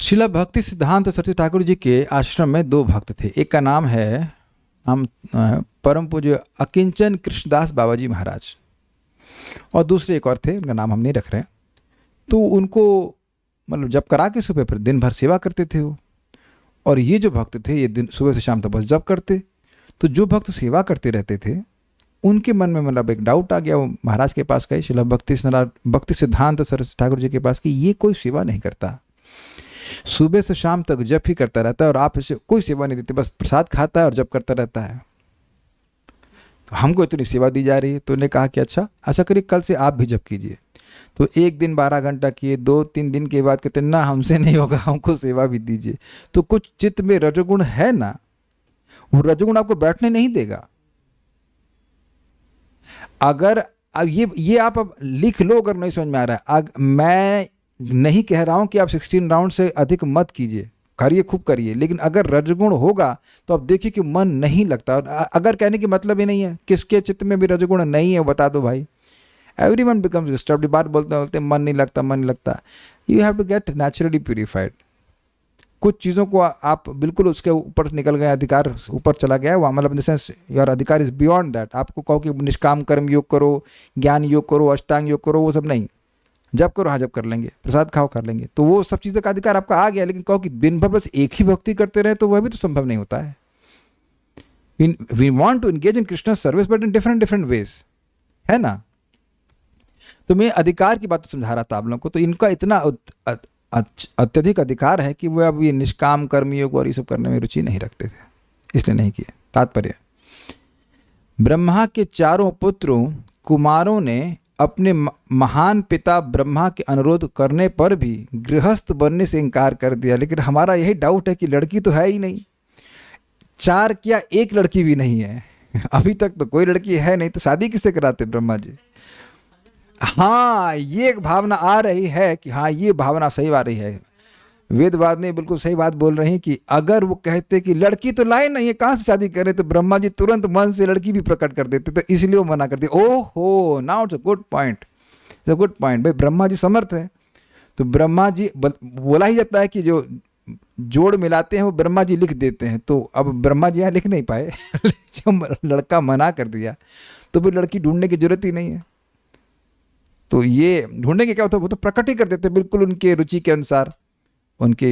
श्रीला भक्ति सिद्धांत सरस्वती ठाकुर जी के आश्रम में 2 भक्त थे। एक का नाम है परम पूज्य अकिंचन कृष्णदास बाबा जी महाराज, और दूसरे एक और थे, उनका नाम हम नहीं रख रहे हैं। तो उनको मतलब जप करा के सुबह फिर दिन भर सेवा करते थे वो। और ये जो भक्त थे ये दिन सुबह से शाम तक बस जप करते। तो जो भक्त सेवा करते रहते थे उनके मन में मतलब एक डाउट आ गया, वो महाराज के पास गए, श्रीला भक्ति सिद्धांत सरस्वती ठाकुर जी के पास, कि ये कोई सेवा नहीं करता, सुबह से शाम तक जप ही करता रहता है और आप इसे कोई सेवा नहीं देते, बस प्रसाद खाता है और जप करता रहता है, तो हमको इतनी सेवा दी जा रही है। तो उन्होंने कहा कि अच्छा ऐसा करिए कल से आप भी जप कीजिए। तो एक दिन 12 घंटा किए, 2-3 दिन के बाद कहते ना हमसे नहीं होगा, हमको सेवा भी दीजिए। तो कुछ चित्त में रजोगुण है ना, वो रजोगुण आपको बैठने नहीं देगा। अगर अब ये आप अब लिख लो, अगर नहीं समझ में आ रहा है, मैं नहीं कह रहा हूं कि आप 16 राउंड से अधिक मत कीजिए, करिए खूब करिए, लेकिन अगर रजगुण होगा तो आप देखिए कि मन नहीं लगता। अगर कहने की मतलब ही नहीं है, किसके चित्त में भी रजगुण नहीं है बता दो भाई, एवरीवन बिकम्स डिस्टर्ब्ड। बात बोलते बोलते मन नहीं लगता, मन नहीं लगता। You have to get naturally purified. कुछ चीज़ों को आप बिल्कुल उसके ऊपर निकल गए, अधिकार ऊपर चला गया है वहाँ, मतलब इन द सेंस योर अधिकार इज बियॉन्ड दैट। आपको कहो कि निष्काम कर्म योग करो, ज्ञान योग करो, अष्टांग योग करो, वो सब नहीं। जब करो, हाँ जब कर लेंगे, प्रसाद खाओ कर लेंगे, तो वो सब चीज़ों का अधिकार आपका आ गया। लेकिन कहो कि दिन भर बस एक ही भक्ति करते रहे, तो वह भी तो संभव नहीं होता है। We want to engage in Krishna service but in different ways, है ना। तो मैं अधिकार की बात समझा रहा था आप लोगों को। तो इनका इतना अत्यधिक अधिकार है कि वो अब ये निष्काम कर्मयोग और ये सब करने में रुचि नहीं रखते थे, इसलिए नहीं किए। तात्पर्य, ब्रह्मा के 4 पुत्रों कुमारों ने अपने महान पिता ब्रह्मा के अनुरोध करने पर भी गृहस्थ बनने से इनकार कर दिया। लेकिन हमारा यही डाउट है कि लड़की तो है ही नहीं, 4 क्या 1 लड़की भी नहीं है, अभी तक तो कोई लड़की है नहीं, तो शादी किससे कराते ब्रह्मा जी। हाँ, ये एक भावना आ रही है कि हाँ ये भावना सही आ रही है। वेदवाद ने बिल्कुल सही बात बोल रहे हैं कि अगर वो कहते कि लड़की तो लाए नहीं है, कहाँ से शादी करें, तो ब्रह्मा जी तुरंत मन से लड़की भी प्रकट कर देते, तो इसलिए वो मना कर दिया। ओहो, now it's a good point, it's a good point. भाई ब्रह्मा जी समर्थ है, तो ब्रह्मा जी बोला ही जाता है कि जो जोड़ मिलाते हैं वो ब्रह्मा जी लिख देते हैं। तो अब ब्रह्मा जी यहाँ लिख नहीं पाए जब लड़का मना कर दिया तो फिर लड़की ढूंढने की जरूरत ही नहीं है। तो ये ढूंढने के क्या होता है, वो तो प्रकट ही कर देते बिल्कुल उनके रुचि के अनुसार, उनके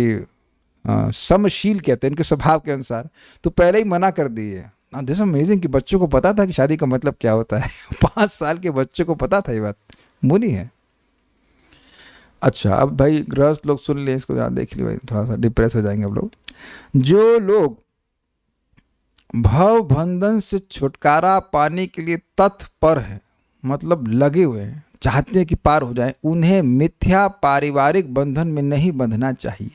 समशील कहते हैं, उनके स्वभाव के अनुसार। तो पहले ही मना कर दिए। दिस अमेजिंग कि बच्चों को पता था कि शादी का मतलब क्या होता है 5 साल के बच्चों को पता था ये बात, मुनि है। अच्छा, अब भाई गृहस्थ लोग सुन ले, इसको ध्यान देख ली भाई, थोड़ा सा डिप्रेस हो जाएंगे अब लोग। जो लोग भव बंधन से छुटकारा पाने के लिए तत्पर है, मतलब लगे हुए हैं, चाहते हैं कि पार हो जाए, उन्हें मिथ्या पारिवारिक बंधन में नहीं बंधना चाहिए।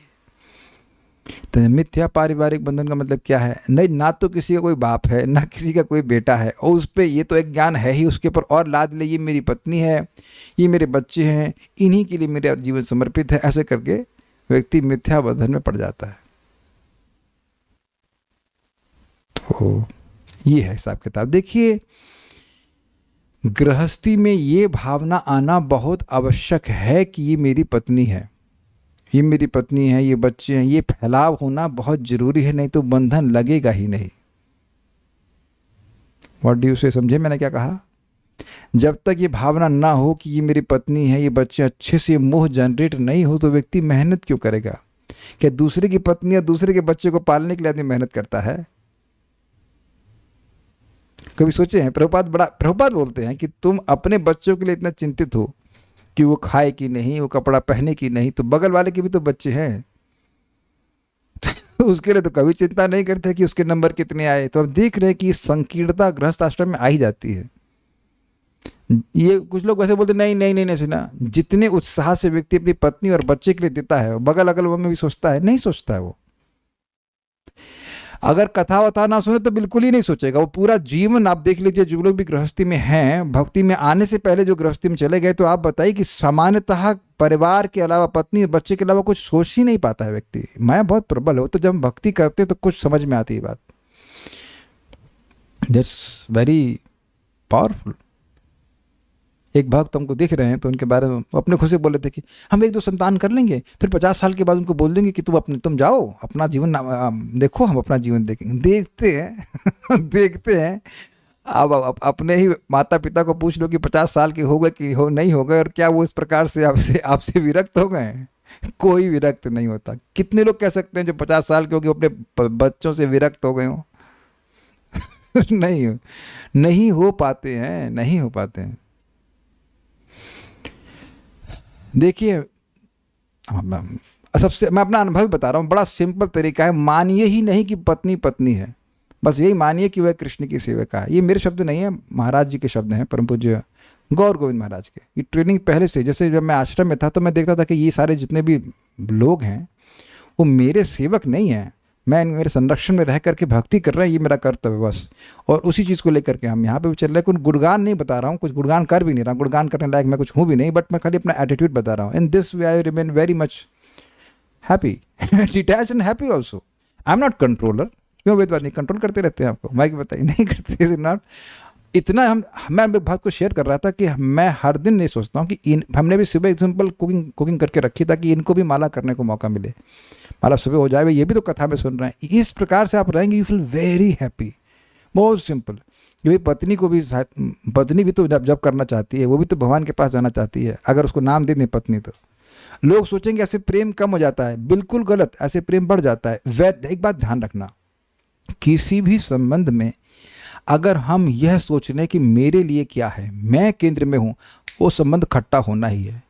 तो मिथ्या पारिवारिक बंधन का मतलब क्या है? नहीं, ना तो किसी का कोई बाप है, ना किसी का कोई बेटा है, और उस पर ये तो एक ज्ञान है ही, उसके ऊपर और लाद ले ये मेरी पत्नी है, ये मेरे बच्चे हैं, इन्हीं के लिए मेरा जीवन समर्पित है, ऐसे करके व्यक्ति मिथ्या बंधन में पड़ जाता है। तो ये है हिसाब किताब। देखिए, गृहस्थी में ये भावना आना बहुत आवश्यक है कि ये मेरी पत्नी है, ये मेरी पत्नी है, ये बच्चे हैं, ये फैलाव होना बहुत जरूरी है, नहीं तो बंधन लगेगा ही नहीं। व्हाट डू यू से? समझे मैंने क्या कहा? जब तक ये भावना ना हो कि ये मेरी पत्नी है, ये बच्चे, अच्छे से मोह जनरेट नहीं हो तो व्यक्ति मेहनत क्यों करेगा? क्या दूसरे की पत्नी या दूसरे के बच्चे को पालने के लिए आदमी मेहनत करता है? कभी सोचे हैं? प्रभुपाद बोलते हैं कि तुम अपने बच्चों के लिए इतना चिंतित हो कि वो खाए कि नहीं, वो कपड़ा पहने कि नहीं, तो बगल वाले के भी तो बच्चे हैं उसके लिए तो कभी चिंता नहीं करते कि उसके नंबर कितने आए। तो अब देख रहे हैं कि संकीर्णता गृहस्थ आश्रम में आ ही जाती है। ये कुछ लोग वैसे बोलते नहीं नहीं नहीं नहीं, सुना, जितने उत्साह से व्यक्ति अपनी पत्नी और बच्चे के लिए देता है, बगल अगल में भी सोचता है? नहीं सोचता है। वो अगर कथा वथा ना सुने तो बिल्कुल ही नहीं सोचेगा। वो पूरा जीवन आप देख लीजिए, जो लोग भी गृहस्थी में हैं, भक्ति में आने से पहले जो गृहस्थी में चले गए, तो आप बताइए कि सामान्यतः परिवार के अलावा, पत्नी और बच्चे के अलावा कुछ सोच ही नहीं पाता है व्यक्ति। मैं बहुत प्रबल हो, तो जब हम भक्ति करते हैं तो कुछ समझ में आती है बात। That's very powerful. एक भक्त हमको दिख रहे हैं, तो उनके बारे में अपने खुद से बोले थे कि हम 1-2 संतान कर लेंगे, फिर 50 साल के बाद उनको बोल देंगे कि तुम जाओ अपना जीवन देखो, हम अपना जीवन देखेंगे। देखते हैं देखते हैं। अब अपने ही माता पिता को पूछ लो कि 50 साल के हो गए कि नहीं हो गए, और क्या वो इस प्रकार से आपसे विरक्त हो गए? कोई विरक्त नहीं होता। कितने लोग कह सकते हैं जो 50 साल के हो कि अपने बच्चों से विरक्त हो गए हो? नहीं हो पाते हैं, नहीं हो पाते हैं। देखिए, सबसे मैं अपना अनुभव बता रहा हूँ, बड़ा सिंपल तरीका है। मानिए ही नहीं कि पत्नी पत्नी है, बस यही मानिए कि वह कृष्ण की सेविका है। ये मेरे शब्द नहीं है, महाराज जी के शब्द हैं, परम पूज्य गौर गोविंद महाराज के। ये ट्रेनिंग पहले से, जैसे जब मैं आश्रम में था तो मैं देखता था कि ये सारे जितने भी लोग हैं वो मेरे सेवक नहीं हैं, मैं मेरे संरक्षण में रह करके भक्ति कर रहे हैं, ये मेरा कर्तव्य बस। और उसी चीज़ को लेकर के हम यहाँ पे भी चल रहे हैं। कुछ गुणगान नहीं बता रहा हूँ, कुछ गुणगान कर भी नहीं रहा, गुणगान करने लायक मैं कुछ हूँ भी नहीं, बट मैं खाली अपना एटीट्यूड बता रहा हूँ। इन this way I remain very much happy, detach and happy also. I am not controller. क्यों वेद बात नहीं, कंट्रोल करते रहते हैं आपको, मैं बताइए नहीं करते, इज नॉट। इतना मैं बात को शेयर कर रहा था कि मैं हर दिन नहीं सोचता हूँ कि हमने भी सुबह सिंपल कुकिंग करके रखी ताकि इनको भी माला करने को मौका मिले। माला सुबह हो जाए, ये भी तो कथा में सुन रहे हैं। इस प्रकार से आप रहेंगे, यू फील वेरी हैप्पी। बहुत सिंपल। ये पत्नी को भी, पत्नी भी तो जब करना चाहती है, वो भी तो भगवान के पास जाना चाहती है। अगर उसको नाम दे दें पत्नी, तो लोग सोचेंगे ऐसे प्रेम कम हो जाता है। बिल्कुल गलत, ऐसे प्रेम बढ़ जाता है। एक बात ध्यान रखना, किसी भी संबंध में अगर हम यह सोच लें कि मेरे लिए क्या है, मैं केंद्र में हूँ, वो संबंध खट्टा होना ही है।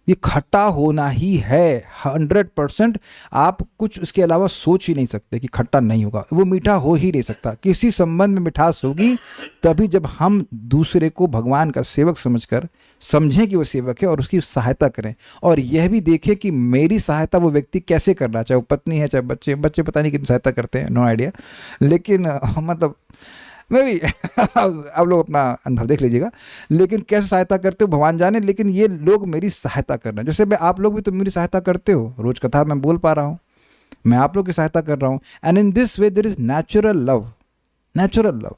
ये खट्टा होना ही है 100%। आप कुछ उसके अलावा सोच ही नहीं सकते कि खट्टा नहीं होगा। वो मीठा हो ही नहीं सकता। किसी संबंध में मिठास होगी तभी जब हम दूसरे को भगवान का सेवक समझकर समझें कि वो सेवक है और उसकी सहायता करें, और यह भी देखें कि मेरी सहायता वो व्यक्ति कैसे कर रहा है, चाहे वो पत्नी है चाहे बच्चे पता नहीं कितनी सहायता करते हैं, नो आइडिया। लेकिन मतलब मैं भी आप लोग अपना अनुभव देख लीजिएगा। लेकिन कैसे सहायता करते हो भगवान जाने, लेकिन ये लोग मेरी सहायता कर रहे हैं। जैसे मैं, आप लोग भी तो मेरी सहायता करते हो, रोज कथा मैं बोल पा रहा हूँ, मैं आप लोग की सहायता कर रहा हूँ। And in this way there is natural love, natural love.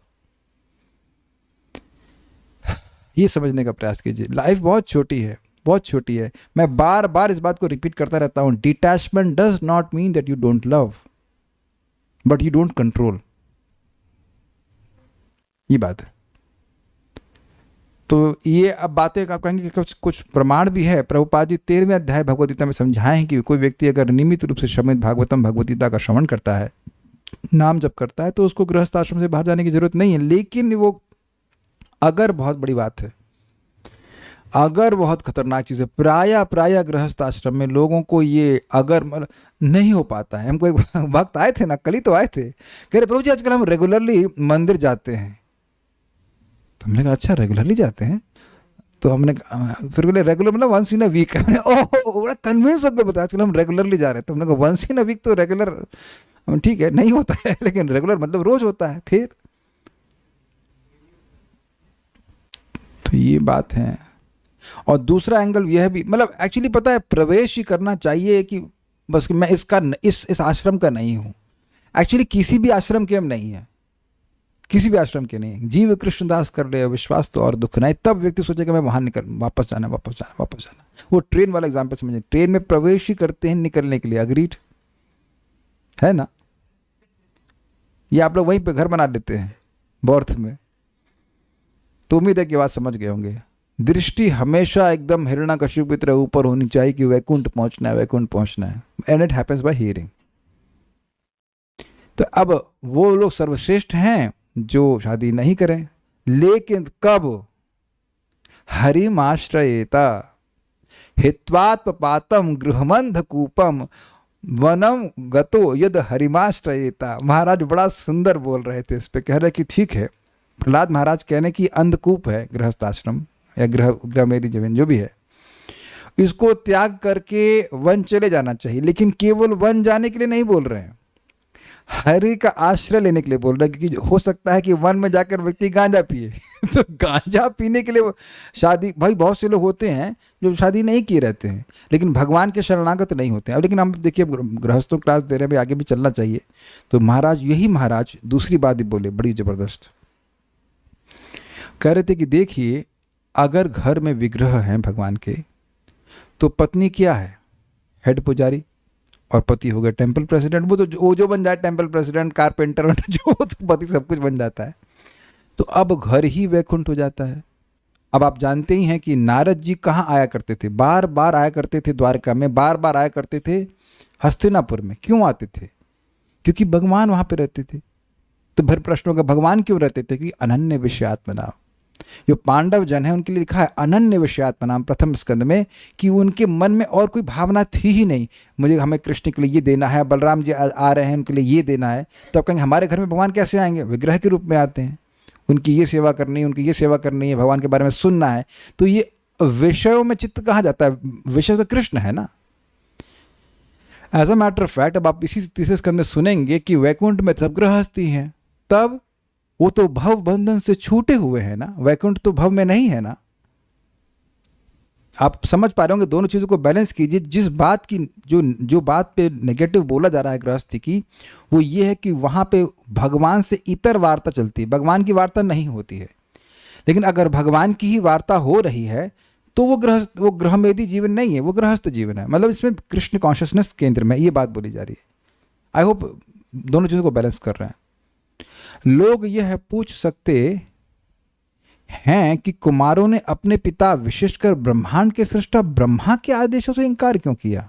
ये समझने का प्रयास कीजिए। लाइफ बहुत छोटी है, बहुत छोटी है। मैं बार बार इस बात को रिपीट करता रहता हूँ, detachment does not mean that you don't love, but you don't control. ये बात है। तो ये अब बातें आप कहेंगे कि कुछ प्रमाण भी है। प्रभुपाद जी 13वें अध्याय भगवद गीता में समझाए हैं कि कोई व्यक्ति अगर नियमित रूप से श्रमित भागवतम भगवद गीता का श्रवण करता है, नाम जप करता है, तो उसको गृहस्थ आश्रम से बाहर जाने की जरूरत नहीं है। लेकिन वो अगर बहुत बड़ी बात है, अगर बहुत खतरनाक चीज़ है, प्राय गृहस्थ आश्रम में लोगों को ये अगर नहीं हो पाता है। हमको एक वक्त आए थे ना, कल ही तो आए थे, कह रहे प्रभु जी आजकल हम रेगुलरली मंदिर जाते हैं। तो हमने कहा अच्छा रेगुलरली जाते हैं? तो हमने फिर बोले रेगुलर मतलब वंस इन अ वीक। बड़ा कन्विंस होकर बताया आजकल हम रेगुलरली जा रहे हैं। तो हमने कहा वंस इन अ वीक तो रेगुलर ठीक है, नहीं होता है, लेकिन रेगुलर मतलब रोज होता है। फिर तो ये बात है। और दूसरा एंगल यह भी, मतलब एक्चुअली पता है, प्रवेश ही करना चाहिए कि बस मैं इसका इस आश्रम का नहीं हूँ। एक्चुअली किसी भी आश्रम के हम नहीं है, किसी भी आश्रम के नहीं। जीव कृष्णदास कर रहे हो विश्वास तो और दुख नहीं, तब व्यक्ति सोचेगा मैं वहां निकल, वापस जाना वापस जाना वापस जाना। वो ट्रेन वाला एग्जाम्पल समझिए, ट्रेन में प्रवेश ही करते हैं निकलने के लिए, अग्रीड है ना। ये आप लोग वहीं पे घर बना देते हैं बर्थ में। तो उम्मीद है कि बात समझ गए होंगे। दृष्टि हमेशा एकदम हिरण्यकशिपु की तरह ऊपर होनी चाहिए कि वैकुंठ पहुंचना है, वैकुंठ पहुंचना है, and it happens bye hearing. तो अब वो लोग सर्वश्रेष्ठ हैं जो शादी नहीं करें, लेकिन कब? हरिमाश्रयेता हित्वात्पातम गृहमंधकूपम वनम गतो यद हरिमाश्रयेता। महाराज बड़ा सुंदर बोल रहे थे इस पे, कह रहे कि ठीक है, प्रहलाद महाराज कहने की अंधकूप है गृहस्थाश्रम या गृहमेदी जमीन जो भी है, इसको त्याग करके वन चले जाना चाहिए। लेकिन केवल वन जाने के लिए नहीं बोल रहे हैं, हरि का आश्रय लेने के लिए बोल रहे हैं, क्योंकि हो सकता है कि वन में जाकर व्यक्ति गांजा पिए तो गांजा पीने के लिए शादी, भाई बहुत से लोग होते हैं जो शादी नहीं किए रहते हैं लेकिन भगवान के शरणागत नहीं होते हैं। अब लेकिन हम देखिए गृहस्थों क्लास दे रहे हैं भाई, आगे भी चलना चाहिए। तो महाराज, यही महाराज दूसरी बात ही बोले बड़ी जबरदस्त, कह रहे थे कि देखिए अगर घर में विग्रह हैं भगवान के, तो पत्नी क्या है? हेड पुजारी, और पति हो गया टेम्पल प्रेसिडेंट। वो जो बन जाए टेम्पल प्रेसिडेंट, कारपेंटर, जो तो पति सब कुछ बन जाता है। तो अब घर ही वैकुंठ हो जाता है। अब आप जानते ही हैं कि नारद जी कहाँ आया करते थे, बार बार आया करते थे द्वारका में, बार बार आया करते थे हस्तिनापुर में। क्यों आते थे? क्योंकि भगवान वहाँ पे रहते थे। तो फिर प्रश्नों का भगवान क्यों रहते थे? कि अनन्य विषयात्मनाम, जो पांडव जन है उनके लिए लिखा है अनन्य विषयात्मनाम प्रथम स्कंद में, कि उनके मन में और कोई भावना थी ही नहीं, मुझे हमें कृष्ण के लिए ये देना है, बलराम जी आ रहे हैं उनके लिए ये देना है। तो आप कहेंगे हमारे घर में भगवान कैसे आएंगे? विग्रह के रूप में आते हैं, उनकी ये सेवा करनी है, उनकी ये सेवा करनी है, भगवान के बारे में सुनना है। तो ये विषयों में चित्त कहाँ जाता है? विषय तो कृष्ण है ना। As a matter of fact, अब आप इसी तीसरे स्कंद में सुनेंगे कि वैकुंठ में सब गृहस्थी हैं, तब वो तो भव बंधन से छूटे हुए हैं ना, वैकुंठ तो भव में नहीं है ना। आप समझ पा रहे होंगे, दोनों चीज़ों को बैलेंस कीजिए। जिस बात की जो बात पे नेगेटिव बोला जा रहा है गृहस्थी की, वो ये है कि वहाँ पे भगवान से इतर वार्ता चलती है, भगवान की वार्ता नहीं होती है। लेकिन अगर भगवान की ही वार्ता हो रही है तो वो गृहमेदी जीवन नहीं है, वो गृहस्थ जीवन है। मतलब इसमें कृष्ण कॉन्शियसनेस केंद्र में ये बात बोली जा रही है। आई होप दोनों चीज़ों को बैलेंस कर रहे हैं। लोग यह पूछ सकते हैं कि कुमारों ने अपने पिता विशेषकर ब्रह्मांड के सृष्टा ब्रह्मा के आदेशों से इनकार क्यों किया?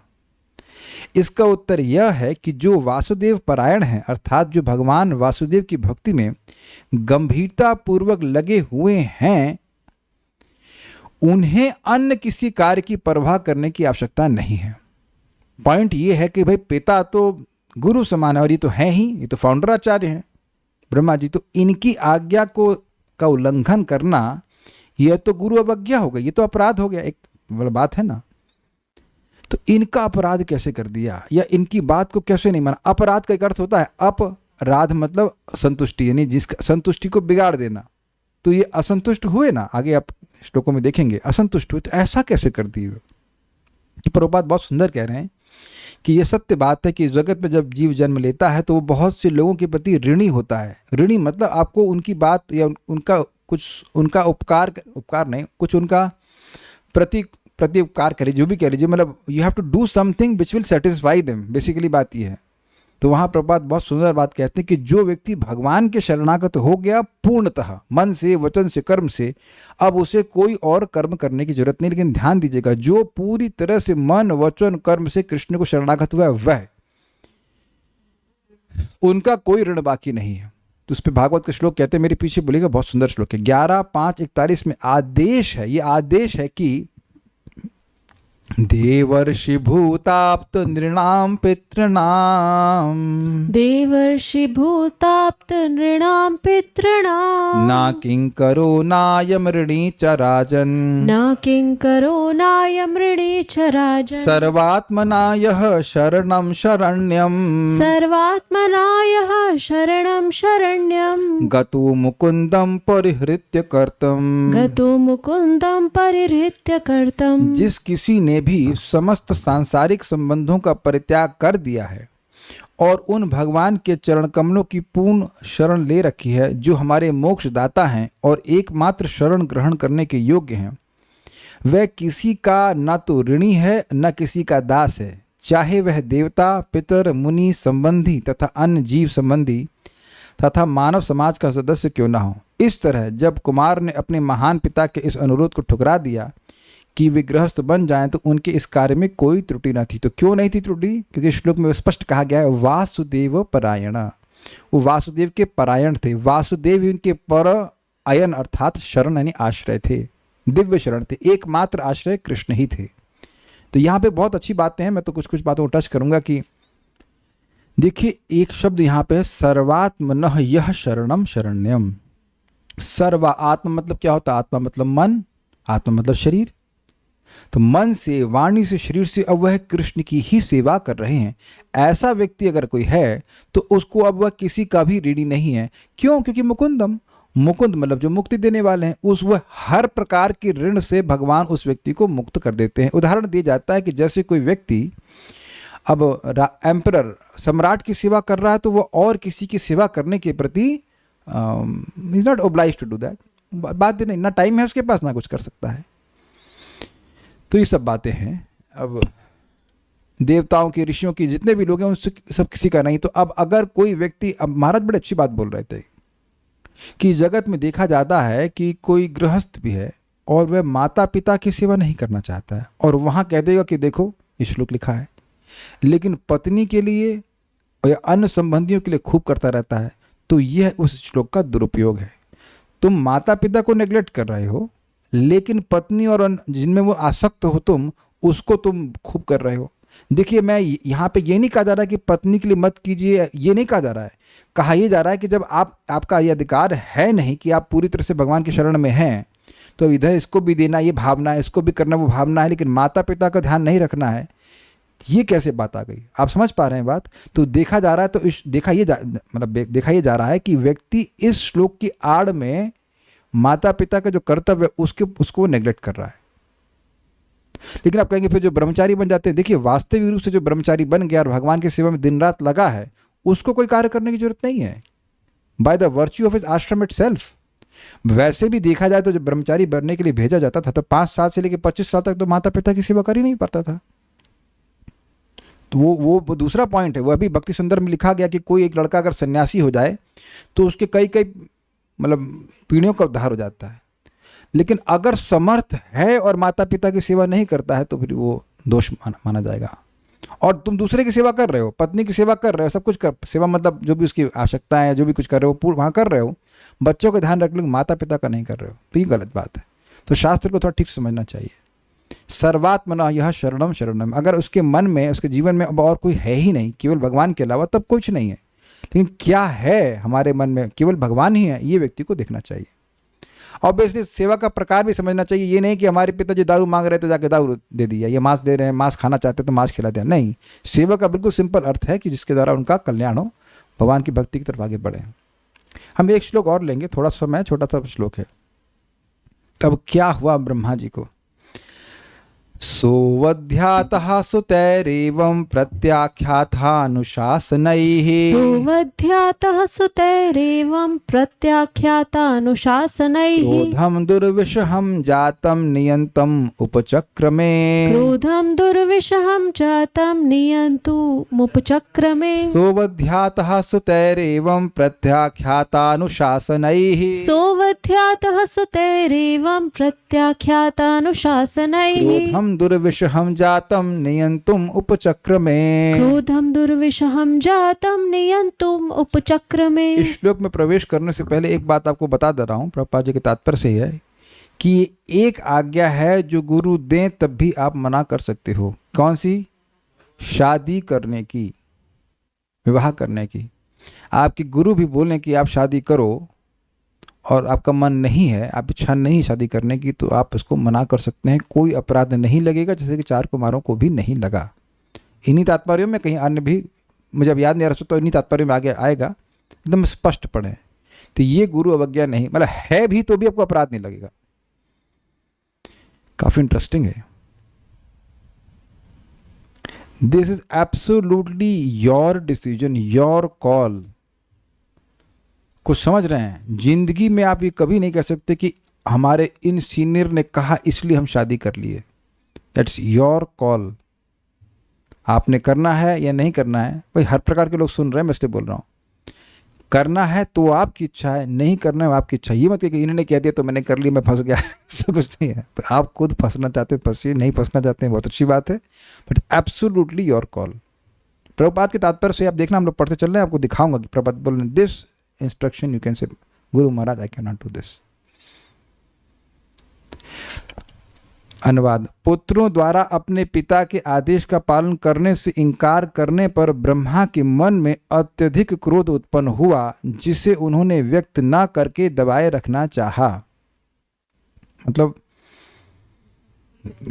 इसका उत्तर यह है कि जो वासुदेव परायण हैं, अर्थात जो भगवान वासुदेव की भक्ति में गंभीरता पूर्वक लगे हुए हैं, उन्हें अन्य किसी कार्य की परवाह करने की आवश्यकता नहीं है। पॉइंट ये है कि भाई पिता तो गुरु समान है, और ये तो है ही, ये तो फाउंडर आचार्य हैं ब्रह्मा जी, तो इनकी आज्ञा का उल्लंघन करना यह तो गुरु अवज्ञा हो गई, ये तो अपराध हो गया, एक बात है ना। तो इनका अपराध कैसे कर दिया, या इनकी बात को कैसे नहीं माना? अपराध का एक अर्थ होता है अपराध, मतलब संतुष्टि, यानी जिसका संतुष्टि को बिगाड़ देना। तो ये असंतुष्ट हुए ना, आगे आप श्लोकों में देखेंगे, असंतुष्ट हुए, तो ऐसा कैसे कर दिए? तो प्रभुपाद बहुत सुंदर कह रहे हैं कि ये सत्य बात है कि इस जगत में जब जीव जन्म लेता है तो वो बहुत से लोगों के प्रति ऋणी होता है। ऋणी मतलब आपको उनकी बात या उनका उपकार नहीं, कुछ उनका प्रति उपकार करे, जो भी कह लीजिए, मतलब you have to do something which will satisfy them, basically बात ये है। तो वहाँ प्रभुपाद बहुत सुंदर बात कहते हैं कि जो व्यक्ति भगवान के शरणागत हो गया पूर्णतः, मन से, वचन से, कर्म से, अब उसे कोई और कर्म करने की जरूरत नहीं। लेकिन ध्यान दीजिएगा, जो पूरी तरह से मन, वचन, कर्म से कृष्ण को शरणागत हुआ है, वह उनका कोई ऋण बाकी नहीं है। तो उस पर भागवत के श्लोक कहते हैं, मेरे पीछे बोलिएगा, बहुत सुंदर श्लोक है, 11:5:41 में आदेश है, ये आदेश है कि देवर्षि भूताप्त नृणाम पितृणाम, देवर्षि भूताप्त नृणाम पितॄणाम, ना किंकरो नायमृणी च राजन, न किंकरो नायमृणी च राजन्, सर्वात्मना यः शरणं शरण्यं, सर्वात्मना यः शरणं शरण्यं, गतो मुकुन्दं परिहृत्य कर्तम्, गतो मुकुन्दं परिहृत्य कर्तम्। जिस किसी ने भी समस्त सांसारिक संबंधों का परित्याग कर दिया है और उन भगवान के चरण कमलों की पूर्ण शरण ले रखी है जो हमारे मोक्षदाता हैं और एकमात्र शरण ग्रहण करने के योग्य हैं, वह किसी का न तो ऋणी है न किसी का दास है, चाहे वह देवता, पितर, मुनि, संबंधी तथा अन्य जीव संबंधी तथा मानव समाज का सदस्य क्यों न हो। इस तरह जब कुमार ने अपने महान पिता के इस अनुरोध को ठुकरा दिया कि वे गृहस्थ बन जाएं, तो उनके इस कार्य में कोई त्रुटि न थी। तो क्यों नहीं थी त्रुटि? क्योंकि श्लोक में स्पष्ट कहा गया है वासुदेव परायण, वो वासुदेव के परायण थे। वासुदेव ही उनके पर अयन अर्थात शरण यानी आश्रय थे, दिव्य शरण थे, एकमात्र आश्रय कृष्ण ही थे। तो यहाँ पे बहुत अच्छी बातें हैं, मैं तो कुछ कुछ बातों को टच करूंगा कि देखिए एक शब्द यहाँ पे सर्वात्मनः यह शरणम शरण्यम। सर्वा आत्मा मतलब क्या होता है? आत्मा मतलब मन, आत्मा मतलब शरीर। तो मन से, वाणी से, शरीर से अब वह कृष्ण की ही सेवा कर रहे हैं। ऐसा व्यक्ति अगर कोई है तो उसको अब वह किसी का भी ऋणी नहीं है। क्यों? क्योंकि मुकुंदम, मुकुंद मतलब जो मुक्ति देने वाले हैं, उस वह हर प्रकार के ऋण से भगवान उस व्यक्ति को मुक्त कर देते हैं। उदाहरण दिया जाता है कि जैसे कोई व्यक्ति अब एम्परर, सम्राट की सेवा कर रहा है तो वह और किसी की सेवा करने के प्रति is not oblige to do that. बात नहीं, ना टाइम है उसके पास, ना कुछ कर सकता है। तो ये सब बातें हैं। अब देवताओं के, ऋषियों की, जितने भी लोग हैं उनसे सब किसी का नहीं। तो अब अगर कोई व्यक्ति, अब महाराज बड़े अच्छी बात बोल रहे थे कि जगत में देखा जाता है कि कोई गृहस्थ भी है और वह माता पिता की सेवा नहीं करना चाहता है, और वहाँ कह देगा कि देखो ये श्लोक लिखा है, लेकिन पत्नी के लिए या अन्य संबंधियों के लिए खूब करता रहता है, तो यह उस श्लोक का दुरुपयोग है। तुम माता पिता को नेग्लेक्ट कर रहे हो, लेकिन पत्नी और जिनमें वो आसक्त हो तुम, उसको तुम खूब कर रहे हो। देखिए मैं यहाँ पे ये नहीं कहा जा रहा है कि पत्नी के लिए मत कीजिए, ये नहीं कहा जा रहा है। कहा यह जा रहा है कि जब आपका ये अधिकार है नहीं कि आप पूरी तरह से भगवान की शरण में हैं, तो इधर इसको भी देना ये भावना है, इसको भी करना वो भावना है, लेकिन माता पिता का ध्यान नहीं रखना है। ये कैसे बात आ गई? आप समझ पा रहे हैं बात? तो देखा जा रहा है, तो देखा ये जा रहा है कि व्यक्ति इस श्लोक की आड़ में माता पिता का जो कर्तव्य है उसको नेग्लेक्ट कर रहा है। लेकिन आप कहेंगे फिर जो ब्रह्मचारी बन जाते हैं, देखिए वास्तविक रूप से जो ब्रह्मचारी बन गया और भगवान की सेवा में दिन रात लगा है, उसको कोई कार्य करने की जरूरत नहीं है, by the virtue of his आश्रम इटसेल्फ। वैसे भी देखा जाए तो जब ब्रह्मचारी बनने के लिए भेजा जाता था तो 5 साल से लेकर 25 साल तक तो माता पिता की सेवा कर ही नहीं पाता था। तो वो दूसरा पॉइंट है। वो अभी भक्ति संदर्भ में लिखा गया कि कोई एक लड़का अगर सन्यासी हो जाए तो उसके कई मतलब पीढ़ियों का उद्धार हो जाता है, लेकिन अगर समर्थ है और माता पिता की सेवा नहीं करता है तो फिर वो दोष माना जाएगा। और तुम दूसरे की सेवा कर रहे हो, पत्नी की सेवा कर रहे हो, सब कुछ कर, सेवा मतलब जो भी उसकी आवश्यकताएं हैं, जो भी कुछ कर रहे हो पूर्ण वहाँ कर रहे हो, बच्चों का ध्यान रख लो, माता पिता का नहीं कर रहे हो, तो ये गलत बात है। तो शास्त्र को थोड़ा ठीक समझना चाहिए। सर्वात्मना यह शरणम शरणम, अगर उसके मन में, उसके जीवन में अब और कोई है ही नहीं केवल भगवान के अलावा, तब कुछ नहीं है। लेकिन क्या है हमारे मन में? केवल भगवान ही है, ये व्यक्ति को देखना चाहिए। ऑब्वियसली सेवा का प्रकार भी समझना चाहिए। ये नहीं कि हमारे पिताजी दारू मांग रहे तो जाके दारू दे दिया, या मांस दे रहे हैं, मांस खाना चाहते तो मांस खिला दिया। नहीं, सेवा का बिल्कुल सिंपल अर्थ है कि जिसके द्वारा उनका कल्याण हो, भगवान की भक्ति की तरफ आगे बढ़े। हम एक श्लोक और लेंगे, थोड़ा समय, छोटा सा श्लोक है। तब क्या हुआ ब्रह्मा जी को? सोवध्यातः सुतैरेवं प्रत्याख्यातानुशासनैः, सुवध्यातः सुतैरेवं प्रत्याख्यातानुशासनैः, क्रोधं दुर्विषहं जातं नियन्तम् उपचक्रमे, क्रोधं दुर्विषहं जातं नियन्तुमुपचक्रमे। सोवध्यातः सुतैरेवं प्रत्याख्यातानुशासनैः, सोवध्यातः सुतैरेवं प्रत्याख्यातानुशासनैः, क्रोधं दुर्विषहं जातं नियन्तुम् उपचक्रमे। क्रोधं दुर्विषहं जातं नियन्तुम् उपचक्रमे। इस श्लोक में प्रवेश करने से पहले एक बात आपको बता दे रहा हूँ, प्रभुपाद जी के तात्पर्य से है कि एक आज्ञा है जो गुरु दें तब भी आप मना कर सकते हो। कौन सी? शादी करने की, विवाह करने की। आपके गुरु भी बोलें कि आप शादी करो और आपका मन नहीं है, आप इच्छा नहीं शादी करने की, तो आप इसको मना कर सकते हैं, कोई अपराध नहीं लगेगा, जैसे कि 4 कुमारों को भी नहीं लगा। इन्हीं तात्पर्यों में, कहीं अन्य भी मुझे अब याद नहीं आ रहा, तो इन्हीं तात्पर्यों में आगे आएगा, एकदम स्पष्ट पढ़ें। तो ये गुरु अवज्ञा नहीं, मतलब है भी तो भी आपको अपराध नहीं लगेगा। काफी इंटरेस्टिंग है। This is absolutely your decision, your call. कुछ समझ रहे हैं? जिंदगी में आप ये कभी नहीं कह सकते कि हमारे इन सीनियर ने कहा इसलिए हम शादी कर लिए। That's your call. आपने करना है या नहीं करना है। भाई हर प्रकार के लोग सुन रहे हैं, मैं इसलिए बोल रहा हूँ। करना है तो आपकी इच्छा है, नहीं करना है आपकी इच्छा। ये मत कि इन्होंने कह दिया तो मैंने कर लिया, मैं फंस गया। ऐसा कुछ नहीं है। तो आप खुद फंसना चाहते हैं फंसिए, नहीं फंसना चाहते हैं बहुत अच्छी बात है, but absolutely your call. Prabhupada के तात्पर्य से आप देखना, हम लोग पढ़ते चल रहे हैं, आपको दिखाऊंगा कि प्रभुपाद बोल रहे हैं this instruction you can say guru maharaj I cannot do this दिस। अनुवाद। पुत्रों द्वारा अपने पिता के आदेश का पालन करने से इनकार करने पर ब्रह्मा के मन में अत्यधिक क्रोध उत्पन्न हुआ, जिसे उन्होंने व्यक्त न करके दबाए रखना चाहा। मतलब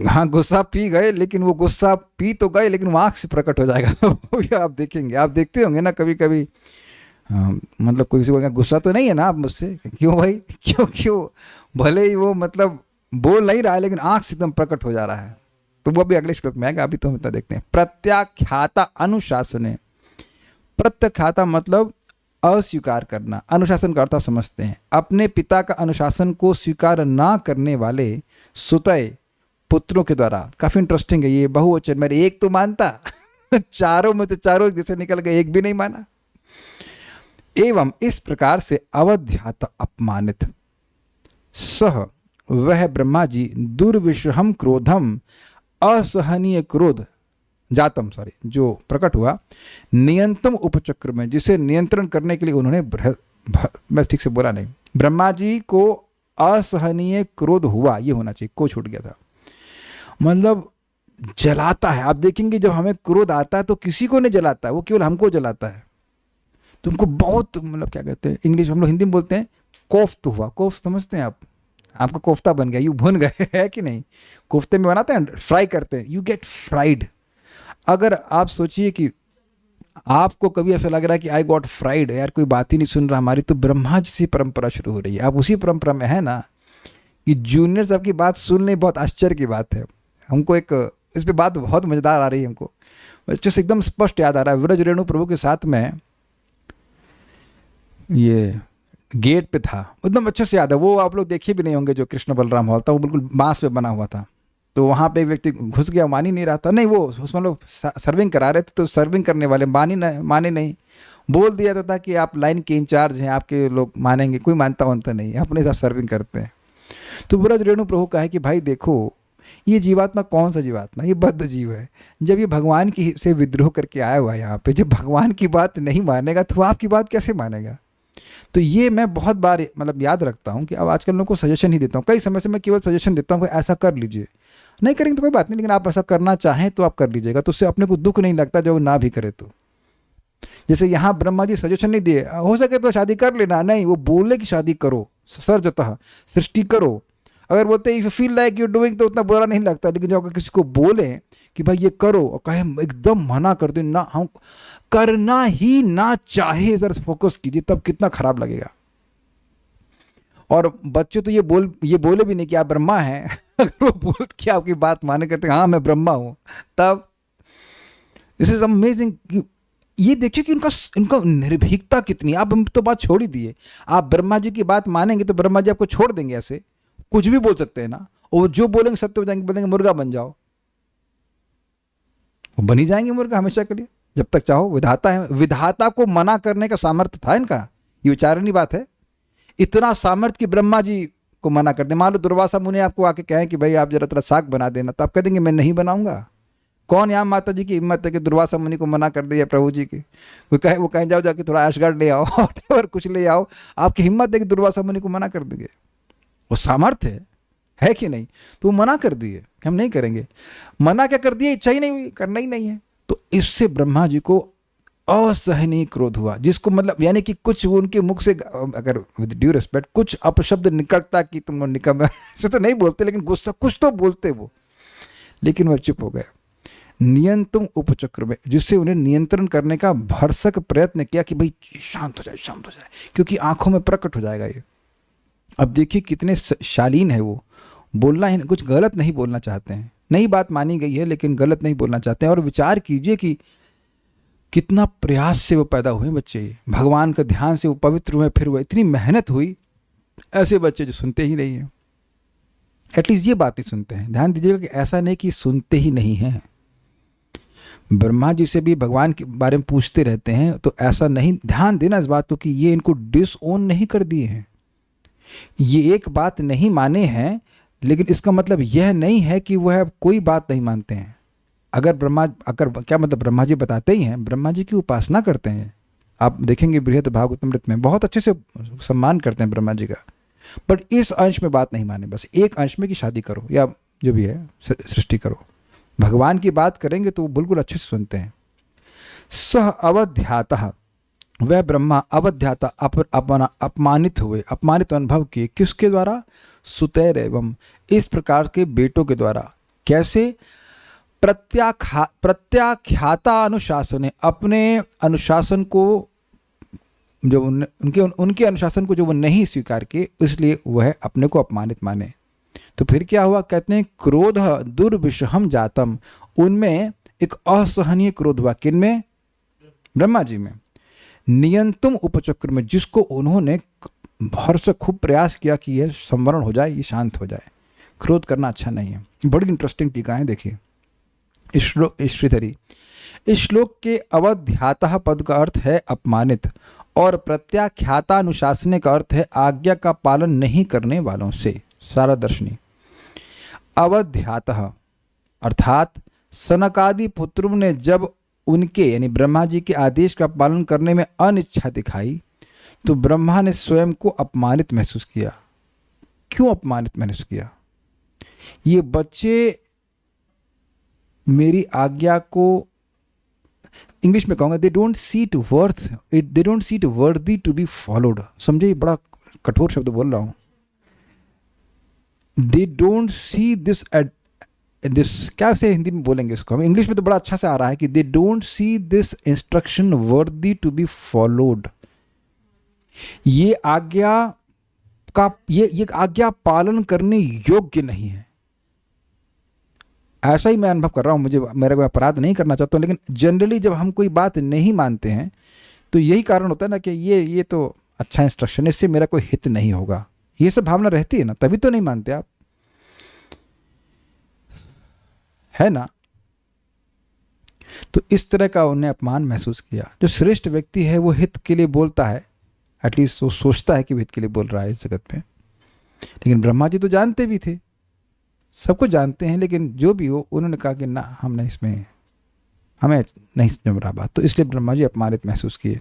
हाँ, गुस्सा पी गए, लेकिन वो गुस्सा पी तो गए, लेकिन वो आँख से प्रकट हो जाएगा। वो आप देखेंगे, आप देखते होंगे ना कभी कभी। मतलब कोई किसी को गुस्सा तो नहीं है ना आप मुझसे, क्यों भाई, क्यों भले ही वो मतलब बोल नहीं रहा है, लेकिन आंख से एकदम प्रकट हो जा रहा है। तो वो भी अगले श्लोक में आएगा, अभी तो हम इतना देखते हैं। प्रत्याख्याता अनुशासने। प्रत्याख्याता मतलब अस्वीकार करना, अनुशासन का अर्थ आप समझते हैं। अपने पिता का अनुशासन को स्वीकार ना करने वाले सुतय पुत्रों के द्वारा। काफी इंटरेस्टिंग है ये बहुवचन। मेरे एक तो मानता, चारों में से चारों जैसे निकल गए, एक भी नहीं माना। एवं इस प्रकार से अवध्यात अपमानित सह वह ब्रह्मा जी दुर्विश्रहम क्रोधम, असहनीय क्रोध जातम जो प्रकट हुआ, नियंतम उपचक्र में, जिसे नियंत्रण करने के लिए उन्होंने मैं ठीक से बोला नहीं, ब्रह्मा जी को असहनीय क्रोध हुआ, ये होना चाहिए, को छूट गया था। मतलब जलाता है। आप देखेंगे जब हमें क्रोध आता है तो किसी को नहीं जलाता है, वो केवल हमको जलाता है। तुमको बहुत मतलब क्या कहते हैं, इंग्लिश हम लोग हिंदी में बोलते हैं कोफ्त हुआ। कोफ्त समझते हैं आप? आपका कोफ्ता बन गया, यू भुन गए, है कि नहीं? कोफ्ते में बनाते हैं, फ्राई करते हैं, यू गेट फ्राइड। अगर आप सोचिए कि आपको कभी ऐसा लग रहा है कि आई गॉट फ्राइड, यार कोई बात ही नहीं सुन रहा हमारी, तो ब्रह्मा जी से परंपरा शुरू हो रही है। आप उसी परंपरा में है ना कि जूनियर्स आपकी बात सुन लें, बहुत आश्चर्य की बात है। हमको एक इस पे बात बहुत मज़ेदार आ रही है हमको, जैसे एकदम स्पष्ट याद आ रहा है। व्रज रेणु प्रभु के साथ में ये गेट पे था, एकदम अच्छे से याद है। वो आप लोग देखे भी नहीं होंगे, जो कृष्ण बलराम हॉल था, वो बिल्कुल बांस पे बना हुआ था। तो वहाँ पे एक व्यक्ति घुस गया, मान ही नहीं रहा था। नहीं, वो उसमें लोग सर्विंग करा रहे थे, तो सर्विंग करने वाले माने नहीं, बोल दिया था कि आप लाइन के इंचार्ज हैं, आपके लोग मानेंगे। कोई मानता नहीं, अपने साथ सर्विंग करते हैं। तो व्रज रेणु प्रभु कहा है कि भाई देखो, ये जीवात्मा कौन सा जीवात्मा, ये बद्ध जीव है। जब ये भगवान की से विद्रोह करके आया हुआ है यहाँ पे, जब भगवान की बात नहीं मानेगा तो आपकी बात कैसे मानेगा? तो ये मैं बहुत बार मतलब याद रखता हूँ कि अब आजकल लोगों को सजेशन ही देता हूँ। कई समय से मैं केवल सजेशन देता हूँ कि ऐसा कर लीजिए, नहीं करेंगे तो कोई बात नहीं, लेकिन आप ऐसा करना चाहें तो आप कर लीजिएगा, तो उससे अपने को दुख नहीं लगता जब वो ना भी करे तो। जैसे यहाँ ब्रह्मा जी सजेशन नहीं दिए, हो सके तो शादी कर लेना, नहीं, वो बोले कि शादी करो, सर्जतः सृष्टि करो। अगर बोलते if you feel like you doing तो उतना बुरा नहीं लगता, लेकिन जब अगर किसी को बोले कि भाई ये करो और कहे एकदम मना कर दे, ना हम करना ही ना चाहे, जरा फोकस कीजिए, तब कितना खराब लगेगा। और बच्चे तो ये बोले भी नहीं कि आप ब्रह्मा हैं। अगर वो बोल के आपकी बात माने, कहते हैं हाँ मैं ब्रह्मा हूँ, तब दिस इज अमेजिंग। ये देखिए कि इनका निर्भीकता कितनी। आप हम तो बात छोड़ ही दिए, आप ब्रह्मा जी की बात मानेंगे तो ब्रह्मा जी आपको छोड़ देंगे, ऐसे कुछ भी बोल सकते हैं ना, और जो बोलेंगे सत्य हो जाएंगे, बोलेंगे मुर्गा बन जाओ, वो बन ही जाएंगे मुर्गा हमेशा के लिए, जब तक चाहो। विधाता है, विधाता को मना करने का सामर्थ्य था इनका। ये विचारनीय बात है, इतना सामर्थ्य कि ब्रह्मा जी को मना कर दे। मान लो दुर्वासा मुनि आपको आके कहें कि भाई आप जरा थोड़ा साग बना देना, तो आप कह देंगे मैं नहीं बनाऊंगा। कौन यहाँ माता जी की हिम्मत है कि दुर्वासा मुनि को मना कर दे, या प्रभु जी की कोई कहे, वो कहें जाओ जाके थोड़ा एशगार्ड ले आओ और कुछ ले आओ, आपकी हिम्मत है कि दुर्वासा मुनि को मना कर देंगे? वो सामर्थ्य है कि नहीं? तो वो मना कर दिए, हम नहीं करेंगे। मना क्या कर दिए? इच्छा ही नहीं हुई, करना ही नहीं है। तो इससे ब्रह्मा जी को असहनीय क्रोध हुआ, जिसको मतलब यानी कि कुछ उनके मुख से, अगर विद ड्यू रिस्पेक्ट, कुछ अपशब्द निकलता कि तुम निकम, ऐसे तो नहीं बोलते, लेकिन गुस्सा कुछ तो बोलते वो, लेकिन वह चुप हो गए। नियंत्रण उपचक्र में, जिससे उन्हें नियंत्रण करने का भरसक प्रयत्न किया कि भाई शांत हो जाए, क्योंकि आंखों में प्रकट हो जाएगा ये। अब देखिए कितने शालीन है वो, बोलना है, कुछ गलत नहीं बोलना चाहते हैं, नई बात मानी गई है लेकिन गलत नहीं बोलना चाहते हैं। और विचार कीजिए कि कितना प्रयास से वो पैदा हुए बच्चे, भगवान का ध्यान से वो पवित्र हुए, फिर वो इतनी मेहनत हुई। ऐसे बच्चे जो सुनते ही नहीं हैं, एटलीस्ट ये बात ही सुनते हैं। ध्यान दीजिएगा कि ऐसा नहीं कि सुनते ही नहीं हैं। ब्रह्मा जी से भी भगवान के बारे में पूछते रहते हैं, तो ऐसा नहीं, ध्यान देना इस बात को कि ये इनको डिसओन नहीं कर दिए हैं। ये एक बात नहीं माने हैं, लेकिन इसका मतलब यह नहीं है कि वह कोई बात नहीं मानते हैं। अगर क्या मतलब, ब्रह्मा जी बताते ही हैं, ब्रह्मा जी की उपासना करते हैं। आप देखेंगे बृहद भागवतमृत में बहुत अच्छे से सम्मान करते हैं ब्रह्मा जी का, बट इस अंश में बात नहीं माने। बस एक अंश में कि शादी करो या जो भी है सृष्टि करो। भगवान की बात करेंगे तो वो बिल्कुल अच्छे से सुनते हैं। सह अवध्यातः, वह ब्रह्मा अवध्याता, अपमानित हुए, अपमानित अनुभव किए। किसके द्वारा? सुतैर एवं, इस प्रकार के बेटों के द्वारा। कैसे? प्रत्याख्याता अनुशासन, अपने अनुशासन को जो उनके अनुशासन को जो वो नहीं स्वीकार किए, इसलिए वह अपने को अपमानित माने। तो फिर क्या हुआ? कहते हैं क्रोध दुर्विषहम जातम, उनमें एक असहनीय क्रोध हुआ। किनमें? ब्रह्मा जी में। नियंतुम उपचक्र में, जिसको उन्होंने भर से खूब प्रयास किया कि यह संवरण हो जाए, ये शांत हो जाए। क्रोध करना अच्छा नहीं है। बड़ी इंटरेस्टिंग टीका है, देखिए श्रीधरी। इस श्लोक के अवध्यातः पद का अर्थ है अपमानित, और प्रत्याख्याता अनुशासन का अर्थ है आज्ञा का पालन नहीं करने वालों से। सारा दर्शनी। अवध्यातः अर्थात सनकादि पुत्रों ने जब उनके यानी ब्रह्मा जी के आदेश का पालन करने में अनिच्छा दिखाई, तो ब्रह्मा ने स्वयं को अपमानित महसूस किया। क्यों अपमानित महसूस किया? ये बच्चे मेरी आज्ञा को, इंग्लिश में कहूँगा, they don't see it worthy to be followed. समझे, बड़ा कठोर शब्द बोल रहा हूँ। दे डोंट सी दिस क्या से हिंदी में बोलेंगे इसको हम, इंग्लिश में तो बड़ा अच्छा से आ रहा है कि they don't see this instruction worthy to be followed. ये आज्ञा पालन करने योग्य नहीं है। ऐसा ही मैं अनुभव कर रहा हूँ। मेरा कोई अपराध नहीं करना चाहता हूँ, लेकिन जनरली जब हम कोई बात नहीं मानते हैं तो यही कारण होता है ना कि ये तो अच्छा इंस्ट्रक्शन है, इससे मेरा कोई हित नहीं होगा। ये सब भावना रहती है ना, तभी तो नहीं मानते आप, है ना। तो इस तरह का उन्हें अपमान महसूस किया। जो श्रेष्ठ व्यक्ति है वो हित के लिए बोलता है, एटलीस्ट वो सोचता है कि वो हित के लिए बोल रहा है इस जगत में। लेकिन ब्रह्मा जी तो जानते भी थे, सब कुछ जानते हैं, लेकिन जो भी हो उन्होंने कहा कि ना, हमने इसमें हमें नहीं जम रहा बात। तो इसलिए ब्रह्मा जी अपमानित महसूस किए।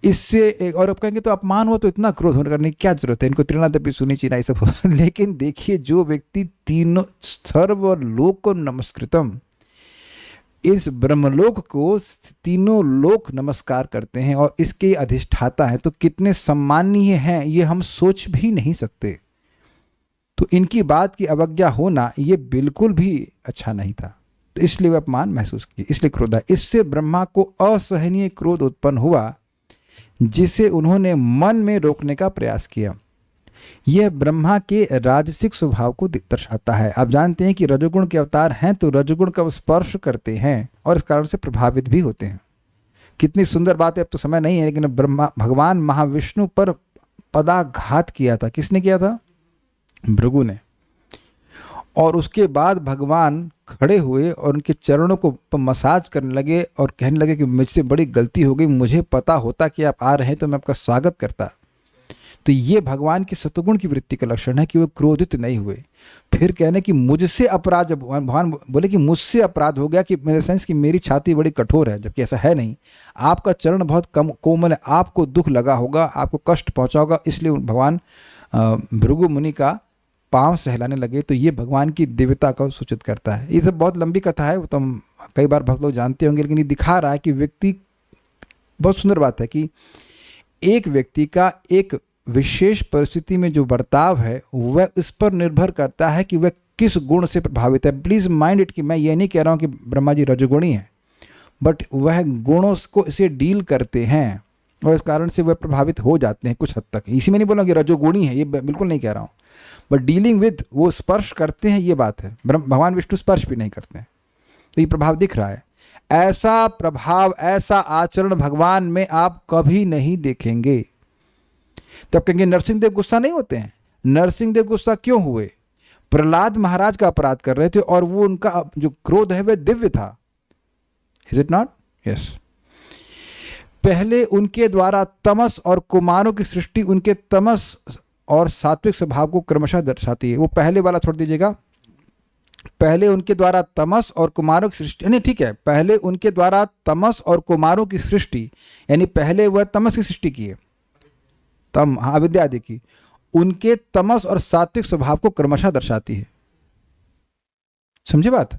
इससे एक और अब कहेंगे तो अपमान हुआ तो इतना क्रोध होने करने की क्या जरूरत है, इनको त्रिनादपि सुनी चीना ये सब लेकिन देखिए, जो व्यक्ति तीनों सर्व लोक नमस्कृतम, इस ब्रह्मलोक को तीनों लोक नमस्कार करते हैं और इसके अधिष्ठाता हैं, तो कितने सम्माननीय हैं ये हम सोच भी नहीं सकते। तो इनकी बात की अवज्ञा होना ये बिल्कुल भी अच्छा नहीं था। तो इसलिए वे अपमान महसूस किए, इसलिए क्रोध आया। इससे ब्रह्मा को असहनीय क्रोध उत्पन्न हुआ, जिसे उन्होंने मन में रोकने का प्रयास किया। यह ब्रह्मा के राजसिक स्वभाव को दर्शाता है। आप जानते हैं कि रजोगुण के अवतार हैं, तो रजोगुण का स्पर्श करते हैं और इस कारण से प्रभावित भी होते हैं। कितनी सुंदर बात है, अब तो समय नहीं है, लेकिन भगवान महाविष्णु पर पदाघात किया था। किसने किया था? भृगु ने। और उसके बाद भगवान खड़े हुए और उनके चरणों को मसाज करने लगे और कहने लगे कि मुझसे बड़ी गलती हो गई, मुझे पता होता कि आप आ रहे हैं तो मैं आपका स्वागत करता। तो ये भगवान की सत्वगुण की वृत्ति का लक्षण है कि वो क्रोधित नहीं हुए। फिर कहने कि मुझसे अपराध, जब भगवान बोले कि मुझसे अपराध हो गया, कि मेरे सेंस कि मेरी छाती बड़ी कठोर है, जबकि ऐसा है नहीं। आपका चरण बहुत कम कोमल है, आपको दुख लगा होगा, आपको कष्ट पहुंचा होगा, इसलिए भगवान भृगु मुनि का पांव सहलाने लगे। तो ये भगवान की दिव्यता को सूचित करता है। ये सब बहुत लंबी कथा है, वो तो हम कई बार भक्त लोग जानते होंगे, लेकिन ये दिखा रहा है कि व्यक्ति, बहुत सुंदर बात है कि एक व्यक्ति का एक विशेष परिस्थिति में जो बर्ताव है वह इस पर निर्भर करता है कि वह किस गुण से प्रभावित है। प्लीज़ माइंड इट कि मैं ये नहीं कह रहा हूँ कि ब्रह्मा जी रजोगुणी हैं, बट वह गुणों को इसे डील करते हैं। और इस कारण से वह प्रभावित हो जाते हैं कुछ हद तक। इसी में नहीं बोला कि रजोगुणी है, ये बिल्कुल नहीं कह रहा हूँ, बट डीलिंग विद वो स्पर्श करते हैं, ये बात है। भगवान विष्णु स्पर्श भी नहीं करते हैं, तो ये प्रभाव दिख रहा है। ऐसा प्रभाव, ऐसा आचरण भगवान में आप कभी नहीं देखेंगे। तब कहेंगे नरसिंहदेव गुस्सा नहीं होते हैं। नरसिंहदेव गुस्सा क्यों हुए? प्रहलाद महाराज का अपराध कर रहे थे और वो उनका जो क्रोध है वह दिव्य था। Is it not? यस। पहले उनके द्वारा तमस और कुमारों की सृष्टि उनके तमस और सात्विक स्वभाव को क्रमशः दर्शाती है। वो पहले वाला छोड़ दीजिएगा। पहले उनके द्वारा तमस और कुमारों की सृष्टि, नहीं ठीक है, पहले उनके द्वारा तमस और कुमारों की सृष्टि, यानी पहले वह तमस की सृष्टि की है, तम, हाँ, अविद्या आदि की, उनके तमस और सात्विक स्वभाव को क्रमशः दर्शाती है। समझे बात?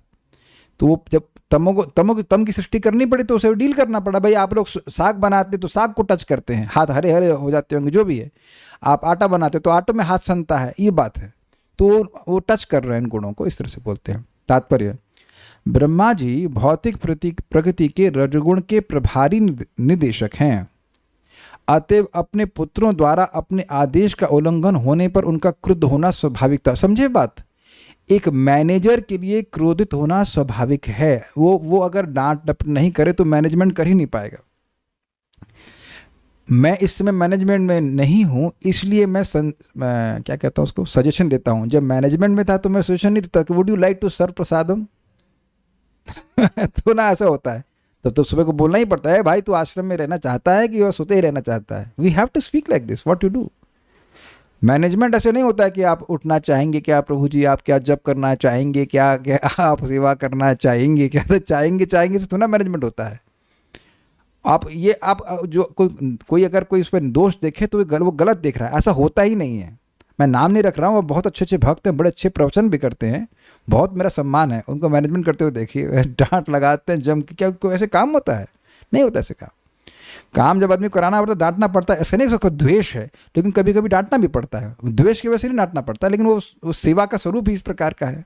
तो वो जब तम की सृष्टि करनी पड़ी तो उसे डील करना पड़ा। भाई आप लोग साग बनाते तो साग को टच करते हैं, हाथ हरे हरे हो जाते होंगे, जो भी है। आप आटा बनाते तो आटो में हाथ सनता है, ये बात है। तो वो टच कर रहे हैं इन गुणों को, इस तरह से बोलते हैं। तात्पर्य, ब्रह्मा जी भौतिक प्रकृति के रजोगुण के प्रभारी निदेशक हैं। अतएव अपने पुत्रों द्वारा अपने आदेश का उल्लंघन होने पर उनका क्रुद्ध होना स्वाभाविक था। समझे बात? एक मैनेजर के लिए क्रोधित होना स्वाभाविक है। वो अगर डांट डपट नहीं करे तो मैनेजमेंट कर ही नहीं पाएगा। मैं इस समय मैनेजमेंट में नहीं हूँ, इसलिए मैं क्या कहता हूँ उसको, सजेशन देता हूँ। जब मैनेजमेंट में था तो मैं सजेशन नहीं देता कि would you like to serve prasadam तो ना ऐसा होता है। तब तो सुबह को बोलना ही पड़ता है, भाई तू आश्रम में रहना चाहता है कि वह सोते ही रहना चाहता है। We have to speak like this, what you do. Management ऐसे नहीं होता है कि आप उठना चाहेंगे क्या प्रभु जी, आप क्या जब करना चाहेंगे, क्या क्या आप सेवा करना चाहेंगे क्या, तो चाहेंगे से थोड़ा मैनेजमेंट होता है। आप जो कोई अगर कोई उस पर दोष देखे तो वो गलत देख रहा है, ऐसा होता ही नहीं है। मैं नाम नहीं रख रहा हूँ, वो बहुत अच्छे अच्छे भक्त हैं, बड़े अच्छे प्रवचन भी करते हैं, बहुत मेरा सम्मान है उनको मैनेजमेंट करते हुए देखिए। डांट लगाते हैं जम के, क्या कोई ऐसे काम होता है? नहीं होता ऐसे काम जब आदमी कराना पड़ता है डांटना पड़ता है। ऐसा नहीं उसका द्वेष है, लेकिन कभी कभी डांटना भी पड़ता है। द्वेष की वजह से नहीं डांटना पड़ता, लेकिन वो सेवा का स्वरूप ही इस प्रकार का है।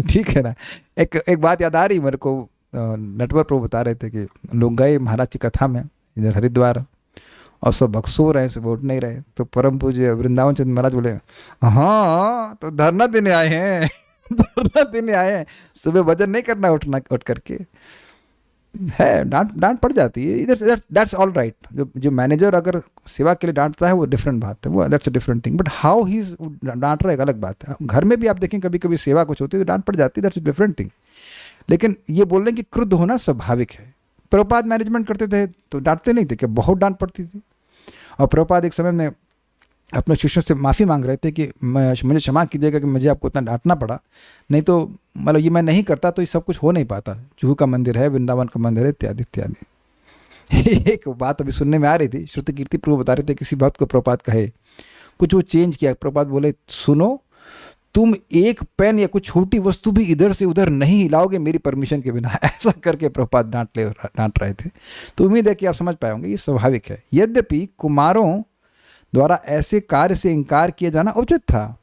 ठीक है ना। एक बात याद आ रही मेरे को, नटवर प्रभु बता रहे थे कि लोग गए महाराज की कथा में इधर हरिद्वार, और सब भक्त सो रहे, सब उठ नहीं रहे। तो परम पूज्य वृंदावन चंद्र महाराज बोले, हाँ तो धरना देने आए हैं धरना देने आए हैं, सुबह भजन नहीं करना उठ करके है। डांट पड़ जाती है इधर। That's all right. जो मैनेजर अगर सेवा के लिए डांटता है वो डिफरेंट बात है, वो that's a different thing. But how he डांट रहा है एक अलग बात है। घर में भी आप देखें कभी कभी सेवा कुछ होती है तो डांट पड़ जाती है, दैट्स अ डिफरेंट थिंग। लेकिन ये बोल रहे हैं कि क्रुद्ध होना स्वाभाविक है। प्रभुपाद मैनेजमेंट करते थे तो डांटते नहीं थे, क्या बहुत डांट पड़ती थी। और प्रभुपाद एक समय में अपने शिष्यों से माफ़ी मांग रहे थे कि मुझे क्षमा कीजिएगा कि मुझे आपको इतना डांटना पड़ा, नहीं तो मतलब ये मैं नहीं करता तो ये सब कुछ हो नहीं पाता। जुहू का मंदिर है, वृंदावन का मंदिर है, इत्यादि इत्यादि। एक बात अभी सुनने में आ रही थी, श्रुति कीर्ति प्रभु बता रहे थे किसी बात को प्रभुपाद कहे, कुछ वो चेंज किया। प्रभुपाद बोले, सुनो तुम एक पेन या कुछ छोटी वस्तु भी इधर से उधर नहीं हिलाओगे मेरी परमिशन के बिना। ऐसा करके प्रभुपाद डांट रहे थे। तो उम्मीद है कि आप समझ पाए होंगे, ये स्वाभाविक है। यद्यपि कुमारों द्वारा ऐसे कार्य से इंकार किया जाना उचित था,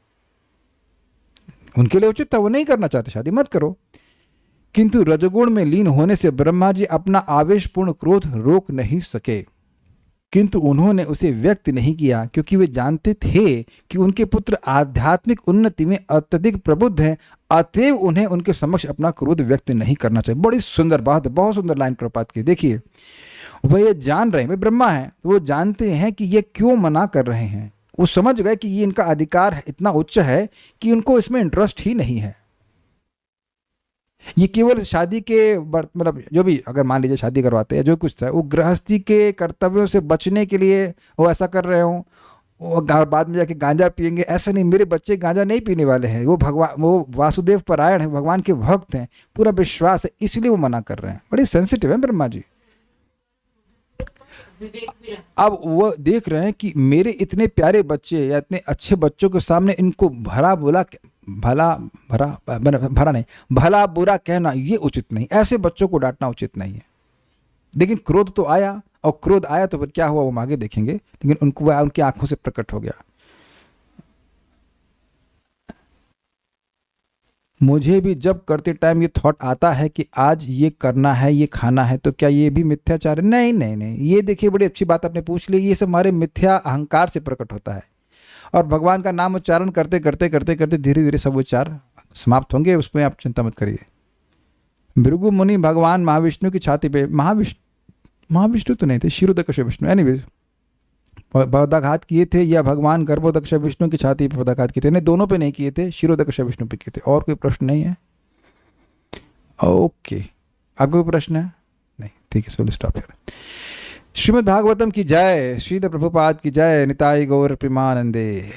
उनके लिए उचित था, वो नहीं करना चाहते, शादी मत करो। किंतु रजोगुण में लीन होने से ब्रह्मा जी अपना आवेशपूर्ण क्रोध रोक नहीं सके, किंतु उन्होंने उसे व्यक्त नहीं किया, क्योंकि वे जानते थे कि उनके पुत्र आध्यात्मिक उन्नति में अत्यधिक प्रबुद्ध हैं। अतएव उन्हें उनके समक्ष अपना क्रोध व्यक्त नहीं करना चाहिए। बड़ी सुंदर बात है, बहुत सुंदर लाइन प्रभुपाद की। देखिए वह ये जान रहे हैं, वे ब्रह्मा हैं तो वो जानते हैं कि ये क्यों मना कर रहे हैं। वो समझ गए कि ये इनका अधिकार इतना उच्च है कि उनको इसमें इंटरेस्ट ही नहीं है। ये केवल शादी के मतलब जो भी अगर मान लीजिए शादी करवाते हैं जो कुछ था, वो गृहस्थी के कर्तव्यों से बचने के लिए वो ऐसा कर रहे हों, वो बाद में जाके गांजा पिएंगे, ऐसा नहीं। मेरे बच्चे गांजा नहीं पीने वाले हैं, वो वासुदेव परायण है, भगवान के भक्त हैं, पूरा विश्वास है, इसलिए वो मना कर रहे हैं। बड़ी सेंसिटिव है ब्रह्मा जी। अब वो देख रहे हैं कि मेरे इतने प्यारे बच्चे या इतने अच्छे बच्चों के सामने इनको भला बुरा कहना ये उचित नहीं, ऐसे बच्चों को डांटना उचित नहीं है। लेकिन क्रोध तो आया, और क्रोध आया तो फिर क्या हुआ वो हम आगे देखेंगे, लेकिन उनको उनकी आंखों से प्रकट हो गया। मुझे भी जब करते टाइम ये थॉट आता है कि आज ये करना है, ये खाना है, तो क्या ये भी मिथ्याचार है? नहीं नहीं नहीं, ये देखिए बड़ी अच्छी बात आपने पूछ ली। ये सब हमारे मिथ्या अहंकार से प्रकट होता है, और भगवान का नाम उच्चारण करते करते करते करते धीरे धीरे सब उच्चार समाप्त होंगे, उसमें आप चिंता मत करिए। भृगु मुनि भगवान महाविष्णु की छाती पे, महाविष्णु तो नहीं थे, क्षीरोदकश विष्णु, एनीवेज पदाघात किए थे, या भगवान गर्भोदक्ष विष्णु की छाती पर पदाघात किए थे? नहीं, दोनों पे नहीं किए थे, क्षीरोदक्ष विष्णु पे किए थे। और कोई प्रश्न नहीं है? ओके, आपको कोई प्रश्न है? नहीं, ठीक है, so stop here. Shrimad Bhagavatam की जय, श्रील प्रभुपाद की जय, निताई गौर प्रेमानंदे।